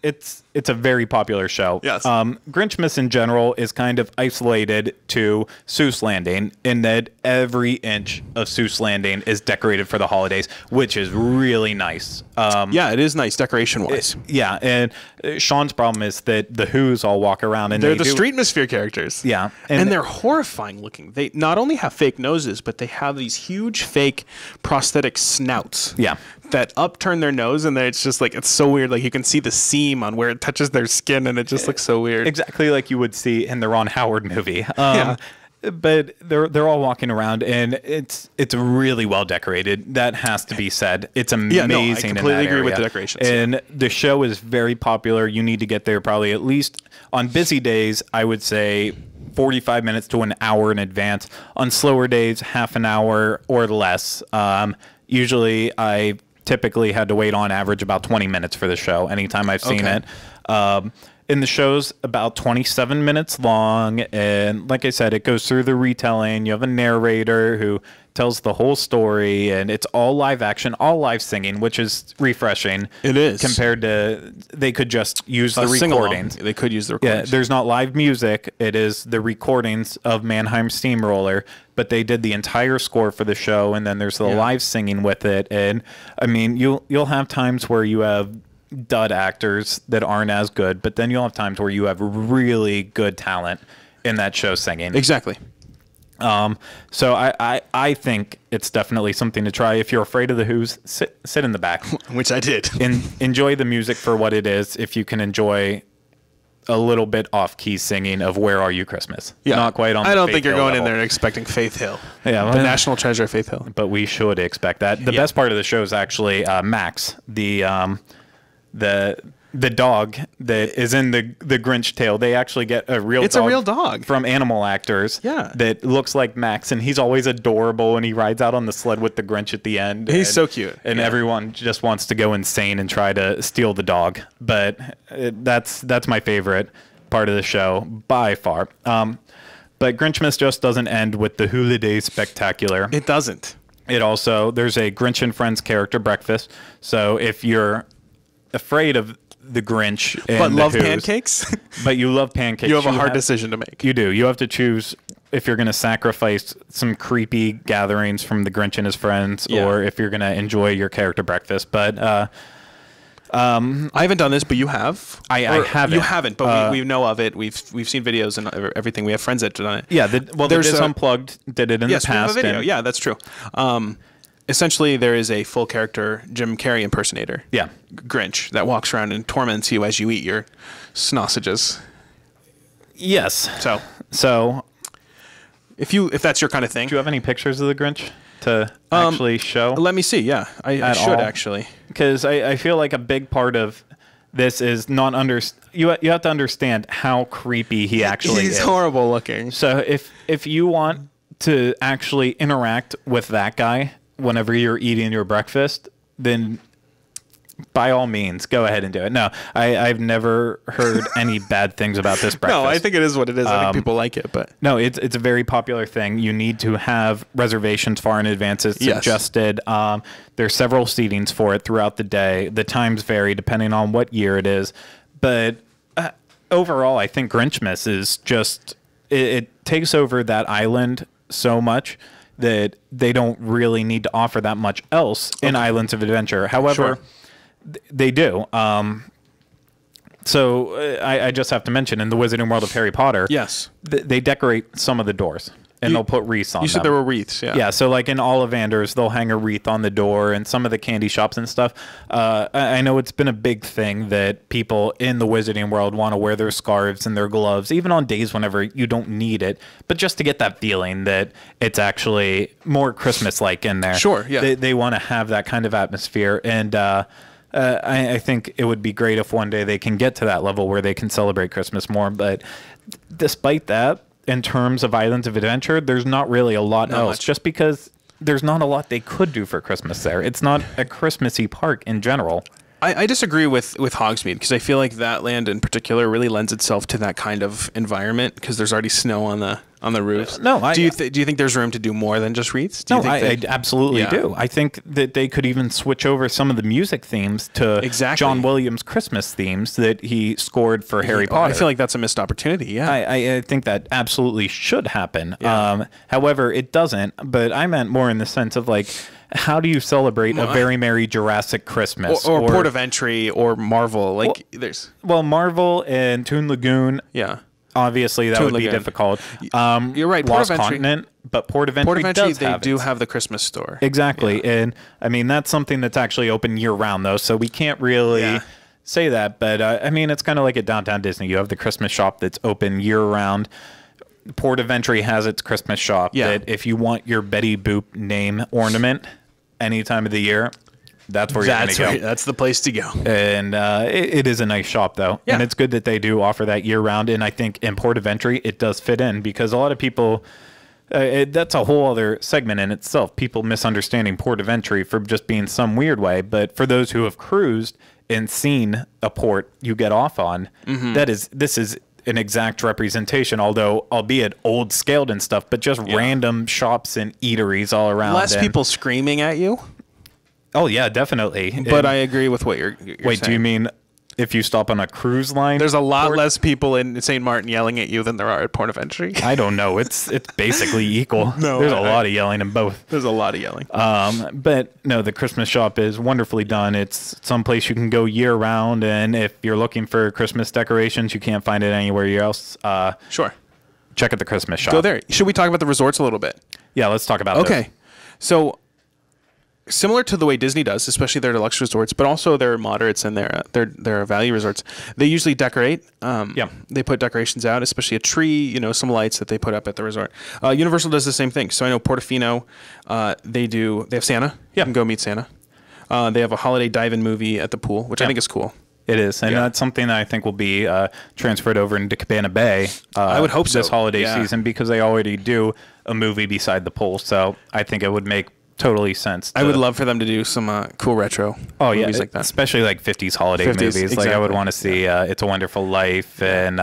it's a very popular show. Yes. Grinchmas in general is kind of isolated to Seuss Landing in that every inch of Seuss Landing is decorated for the holidays, which is really nice. Yeah, it is nice decoration-wise. Yeah, and Sean's problem is that the Who's all walk around and they're the Streetmosphere characters. Yeah. And they're horrifying looking. They not only have fake noses, but they have these huge fake prosthetic snouts. Yeah. That upturn their nose, and it's just like, it's so weird. Like you can see the seam on where it touches their skin, and it just looks so weird. Exactly like you would see in the Ron Howard movie. Yeah. But they're all walking around, and it's really well decorated. That has to be said. It's amazing. Yeah, no, I completely agree with the decorations. And the show is very popular. You need to get there probably at least on busy days, I would say 45 minutes to an hour in advance. On slower days, half an hour or less. Usually I typically had to wait on average about 20 minutes for the show anytime I've seen it. And the show's about 27 minutes long, and like I said, it goes through the retelling. You have a narrator who tells the whole story, and it's all live action, all live singing, which is refreshing. It is. Compared to, they could just use the recordings. They could use the recordings. Yeah, there's not live music. It is the recordings of Mannheim Steamroller, but they did the entire score for the show, and then there's the live singing with it. And I mean, you'll have times where you have dud actors that aren't as good, but then you'll have times where you have really good talent in that show singing. Exactly. So I think it's definitely something to try. If you're afraid of the Who's, sit in the back. Which I did. Enjoy the music for what it is. If you can enjoy a little bit off-key singing of Where Are You Christmas. Yeah. Not quite on the I don't Faith think you're Hill going level. in there expecting Faith Hill. Yeah, well, the national treasure, Faith Hill. But we should expect that. The best part of the show is actually Max, the dog that is in the Grinch tale. They actually get a real It's dog a real dog. from animal actors. Yeah. That looks like Max, and he's always adorable, and he rides out on the sled with the Grinch at the end. He's so cute. And everyone just wants to go insane and try to steal the dog. But that's my favorite part of the show by far. But Grinchmas just doesn't end with the Holiday Spectacular. It doesn't. It also, there's a Grinch and Friends character breakfast. So if you're afraid of the Grinch and But the love Who's, pancakes? but you love pancakes, You have a hard decision to make. You do. You have to choose if you're going to sacrifice some creepy gatherings from the Grinch and his friends, or if you're going to enjoy your character breakfast. But I haven't done this, but you have. I haven't. You haven't, but we know of it. We've seen videos and everything. We have friends that have done it. Yeah. There's Unplugged did it in the past. We have a video. Yeah, that's true. Essentially, there is a full character Jim Carrey impersonator. Yeah. Grinch that walks around and torments you as you eat your sausages. Yes. So if that's your kind of thing. Do you have any pictures of the Grinch to actually show? Let me see. Yeah, I should actually. Because I feel like a big part of this is you have to understand how creepy he actually is. He's horrible looking. So if you want to actually interact with that guy whenever you're eating your breakfast, then by all means, go ahead and do it. No, I've never heard any bad things about this breakfast. No, I think it is what it is. I think people like it, but no, it's a very popular thing. You need to have reservations far in advance. It's suggested. There's several seatings for it throughout the day. The times vary depending on what year it is, but overall, I think Grinchmas is just it takes over that island so much that they don't really need to offer that much else in Islands of Adventure. However, they do. So I just have to mention, in the Wizarding World of Harry Potter, they decorate some of the doors, and they'll put wreaths on them. You said there were wreaths, Yeah, so like in Ollivanders, they'll hang a wreath on the door, and some of the candy shops and stuff. I know it's been a big thing that people in the Wizarding World want to wear their scarves and their gloves, even on days whenever you don't need it, but just to get that feeling that it's actually more Christmas-like in there. Sure, yeah. They want to have that kind of atmosphere, and I think it would be great if one day they can get to that level where they can celebrate Christmas more. But despite that, in terms of Islands of Adventure, there's not really a lot else. Just because there's not a lot they could do for Christmas there. It's not a Christmassy park in general. I disagree with Hogsmeade, because I feel like that land in particular really lends itself to that kind of environment, because there's already snow on the roofs. Do you think there's room to do more than just wreaths? I absolutely do. I think that they could even switch over some of the music themes to John Williams' Christmas themes that he scored for Harry Potter. I feel like that's a missed opportunity. Yeah, I think that absolutely should happen. Yeah. However, it doesn't. But I meant more in the sense of like, how do you celebrate a very merry Jurassic Christmas or Port of Entry or Marvel? Like there's Marvel and Toon Lagoon. Yeah. Obviously, that would be difficult. You're right. Lost Continent, but Port of Entry do have the Christmas store. Exactly. Yeah. And I mean, that's something that's actually open year round, though. So we can't really say that. But I mean, it's kind of like at Downtown Disney. You have the Christmas shop that's open year round. Port of Entry has its Christmas shop that if you want your Betty Boop name ornament any time of the year, that's where you're going to go. That's the place to go. And it is a nice shop, though. Yeah. And it's good that they do offer that year-round. And I think in Port of Entry, it does fit in, because a lot of people, that's a whole other segment in itself, people misunderstanding Port of Entry for just being some weird way. But for those who have cruised and seen a port you get off on, this is an exact representation, although albeit old scaled and stuff, but just random shops and eateries all around. Less people screaming at you. Oh yeah, definitely. But I agree with what you're wait, saying. do you mean if you stop on a cruise line. There's a lot less people in St. Martin yelling at you than there are at Port of Entry. I don't know. It's basically equal. No, there's a lot of yelling in both. There's a lot of yelling. But no, the Christmas shop is wonderfully done. It's someplace you can go year round, and if you're looking for Christmas decorations, you can't find it anywhere else. Sure. Check out the Christmas shop. Go there. Should we talk about the resorts a little bit? Yeah, let's talk about Okay. So similar to the way Disney does, especially their deluxe resorts, but also their moderates and their value resorts, they usually decorate. They put decorations out, especially a tree, some lights that they put up at the resort. Universal does the same thing. So I know Portofino, they have Santa. You can go meet Santa. They have a holiday dive-in movie at the pool, which I think is cool. It is, and that's something that I think will be transferred over into Cabana Bay. I would hope so. This holiday season, because they already do a movie beside the pool, so I think it would make totally sense. I would love for them to do some cool retro movies like that. Especially like 50s holiday movies. Exactly. Like I would want to see It's a Wonderful Life and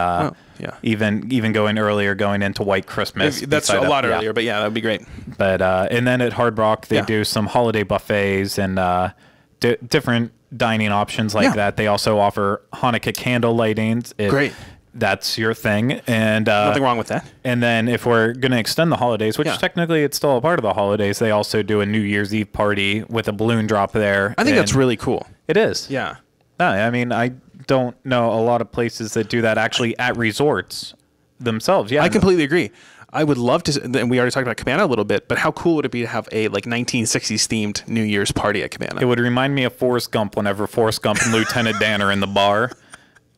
even going into White Christmas. That's a lot earlier, but yeah, that would be great. But and then at Hard Rock, they do some holiday buffets and different dining options like that. They also offer Hanukkah candle lightings. Great. That's your thing. And nothing wrong with that. And then if we're going to extend the holidays, which technically it's still a part of the holidays, they also do a New Year's Eve party with a balloon drop there. I think that's really cool. It is. Yeah. No, I mean, I don't know a lot of places that do that actually at resorts themselves. Yeah, I completely agree. I would love to, and we already talked about Cabana a little bit, but how cool would it be to have a 1960s themed New Year's party at Cabana? It would remind me of Forrest Gump whenever Forrest Gump and Lieutenant Dan are in the bar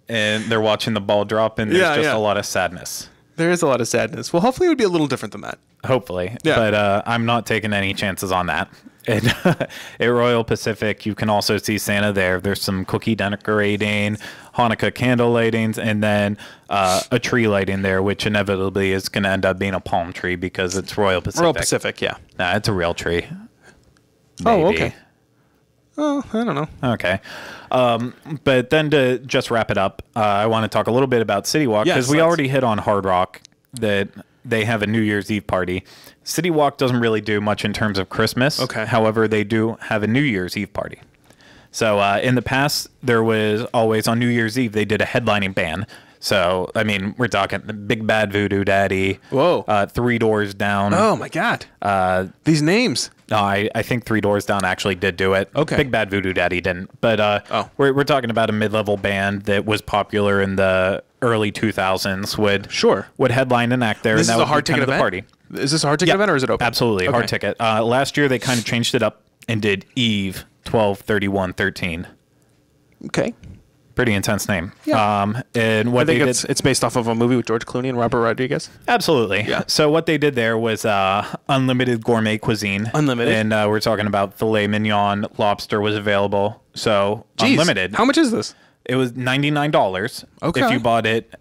and they're watching the ball drop and there's just a lot of sadness. There is a lot of sadness. Well, hopefully it would be a little different than that. Hopefully. Yeah. But I'm not taking any chances on that. And at Royal Pacific, you can also see Santa there. There's some cookie decorating, Hanukkah candle lightings, and then a tree lighting there, which inevitably is going to end up being a palm tree because it's Royal Pacific. Royal Pacific, yeah. Nah, it's a real tree. Maybe. Oh, okay. Oh, I don't know. Okay. But then to just wrap it up, I want to talk a little bit about City Walk because we already hit on Hard Rock that they have a New Year's Eve party. City Walk doesn't really do much in terms of Christmas. Okay. However, they do have a New Year's Eve party. So in the past, there was always on New Year's Eve, they did a headlining band. So, I mean, we're talking the Big Bad Voodoo Daddy. Whoa. Three Doors Down. Oh, my God. These names. No, I think Three Doors Down actually did do it. Okay. Big Bad Voodoo Daddy didn't. But we're talking about a mid-level band that was popular in the early 2000s. Would headline an act there. This and is a hard ticket event? Party. Is this a hard ticket event or is it open? Absolutely. Hard ticket. Last year, they kind of changed it up and did Eve 12/31/13. Okay. Pretty intense name. Yeah. And what they did, it's based off of a movie with George Clooney and Robert Rodriguez. Absolutely. Yeah. So what they did there was unlimited gourmet cuisine. Unlimited. And we're talking about filet mignon, lobster was available. So unlimited. How much is this? It was $99 if you bought it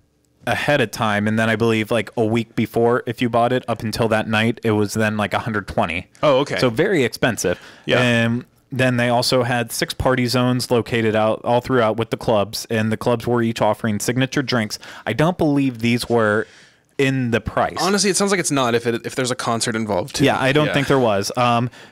ahead of time, and then I believe like a week before, if you bought it up until that night, it was then like $120. Oh, okay. So very expensive. Yeah. And then they also had 6 party zones located out all throughout with the clubs, and the clubs were each offering signature drinks. I don't believe these were in the price. Honestly, it sounds like it's not if there's a concert involved too. Yeah, I don't think there was.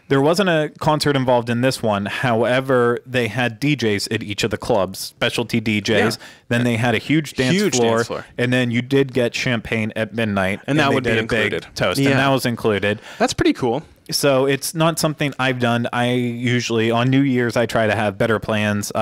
There wasn't a concert involved in this one. However, they had DJs at each of the clubs, specialty DJs. Yeah. Then they had a huge dance floor. And then you did get champagne at midnight. And that would be a included. Big toast. Yeah. And that was included. That's pretty cool. So it's not something I've done. I usually, on New Year's, I try to have better plans.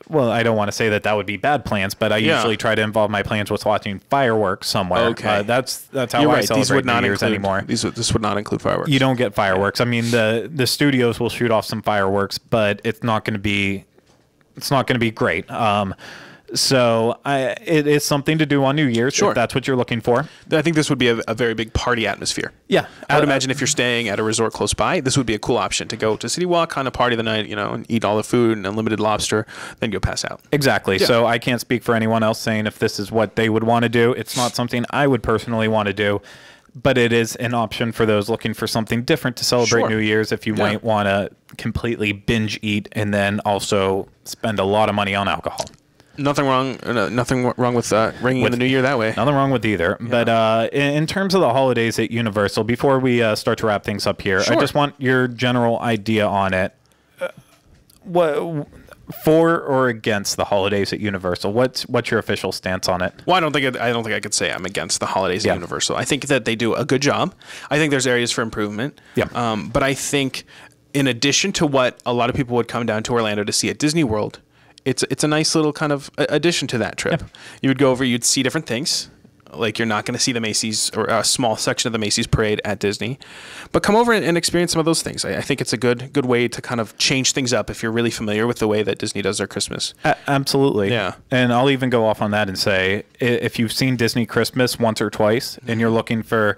Well, I don't want to say that would be bad plans, but I usually try to involve my plans with watching fireworks somewhere. Okay. That's how I celebrate New Year's anymore. This would not include fireworks. You don't get fireworks. I mean, the studios will shoot off some fireworks, but it's not going to be great. So it is something to do on New Year's, if that's what you're looking for. I think this would be a very big party atmosphere. Yeah. I would imagine if you're staying at a resort close by, this would be a cool option to go to City Walk, kind of party the night, and eat all the food and unlimited lobster, then go pass out. Exactly. Yeah. So I can't speak for anyone else saying if this is what they would want to do. It's not something I would personally want to do, but it is an option for those looking for something different to celebrate New Year's if you might want to completely binge eat and then also spend a lot of money on alcohol. Nothing wrong with ringing in the new year that way. Nothing wrong with either. Yeah. But in terms of the holidays at Universal, before we start to wrap things up here, I just want your general idea on it. for or against the holidays at Universal? What's your official stance on it? Well, I don't think I could say I'm against the holidays at Universal. I think that they do a good job. I think there's areas for improvement. Yeah. But I think in addition to what a lot of people would come down to Orlando to see at Disney World, it's a nice little kind of addition to that trip. Yep. You would go over, you'd see different things. Like, you're not going to see the Macy's or a small section of the Macy's parade at Disney, but come over and experience some of those things. I think it's a good way to kind of change things up if you're really familiar with the way that Disney does their Christmas. Absolutely. Yeah. And I'll even go off on that and say, if you've seen Disney Christmas once or twice and you're looking for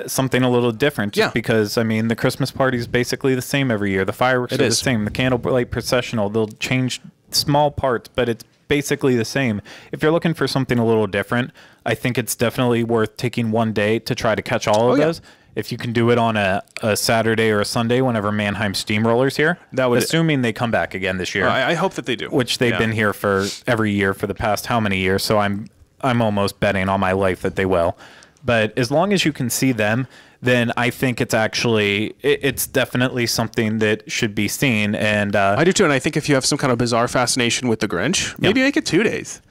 something a little different, just because, I mean, the Christmas party is basically the same every year. The fireworks are the same. The candlelight processional, they'll change small parts, but it's basically the same. If you're looking for something a little different, I think it's definitely worth taking one day to try to catch all of those. If you can do it on a Saturday or a Sunday whenever Mannheim Steamroller's here, assuming they come back again this year. I hope that they do. Which they've been here for every year for the past how many years, so I'm almost betting on my life that they will. But as long as you can see them, then I think it's definitely something that should be seen. And I do too. And I think if you have some kind of bizarre fascination with the Grinch, maybe make it 2 days.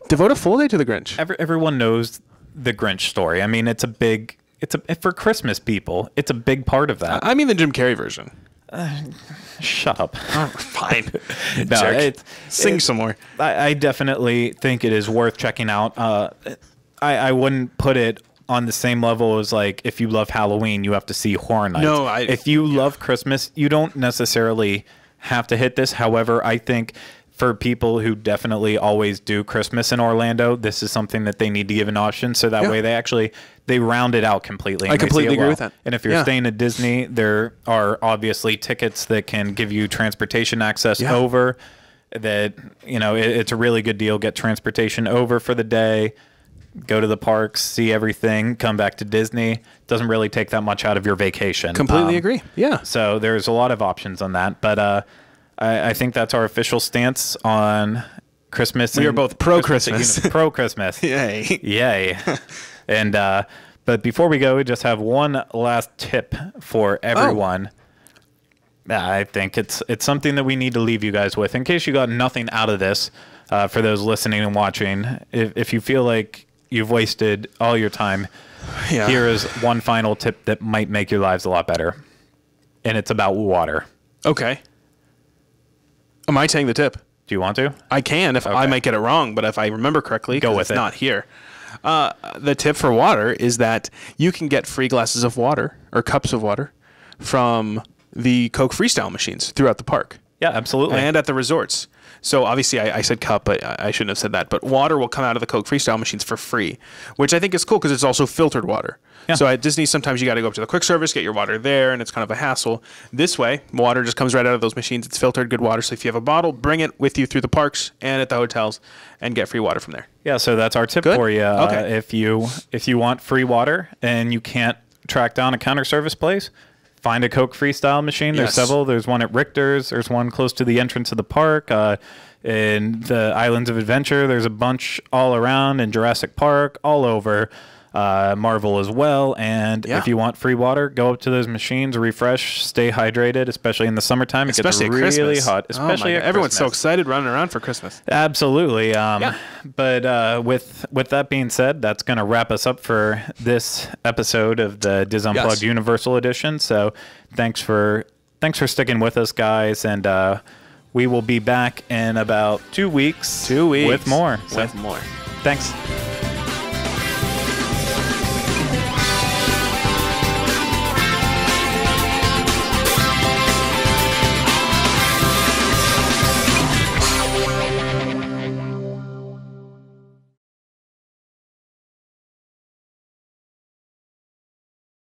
Devote a full day to the Grinch. Everyone knows the Grinch story. I mean, for Christmas people, it's a big part of that. I mean the Jim Carrey version. Shut up. Oh, fine. No, Sing some more. I definitely think it is worth checking out. I wouldn't put it on the same level as, like, if you love Halloween, you have to see Horror Nights. No, if you love Christmas, you don't necessarily have to hit this. However, I think for people who definitely always do Christmas in Orlando, this is something that they need to give an option, so that way they round it out completely. I completely agree with that. And if you're staying at Disney, there are obviously tickets that can give you transportation access over. That, it's a really good deal. Get transportation over for the day. Go to the parks, see everything, come back to Disney. Doesn't really take that much out of your vacation. Completely agree. Yeah. So there's a lot of options on that. But I think that's our official stance on Christmas. We are both pro-Christmas. Pro-Christmas. Yay. Yay. And but before we go, we just have one last tip for everyone. I think it's something that we need to leave you guys with. In case you got nothing out of this, for those listening and watching, if you feel like you've wasted all your time, here is one final tip that might make your lives a lot better. And it's about water. Okay. Am I saying the tip? Do you want to? I can if I might get it wrong, but if I remember correctly, go with it. It's not here. The tip for water is that you can get free glasses of water or cups of water from the Coke Freestyle machines throughout the park. Yeah, absolutely. And at the resorts. So obviously I said cup, but I shouldn't have said that. But water will come out of the Coke Freestyle machines for free, which I think is cool because it's also filtered water. Yeah. So at Disney, sometimes you got to go up to the quick service, get your water there, and it's kind of a hassle. This way, water just comes right out of those machines. It's filtered, good water. So if you have a bottle, bring it with you through the parks and at the hotels and get free water from there. Yeah, so that's our tip for you. Okay. If you want free water and you can't track down a counter service place, find a Coke Freestyle machine. There's several. There's one at Richter's. There's one close to the entrance of the park. In the Islands of Adventure, there's a bunch all around. In Jurassic Park, all over. Marvel as well. And if you want free water, go up to those machines, refresh, stay hydrated, especially in the summertime. It gets really hot. Especially at everyone's Christmas. so excited running around for Christmas. Absolutely. But with that being said, that's going to wrap us up for this episode of the Diz Unplugged Universal Edition. So thanks for sticking with us, guys. And we will be back in about 2 weeks. 2 weeks. With more. With more. Thanks.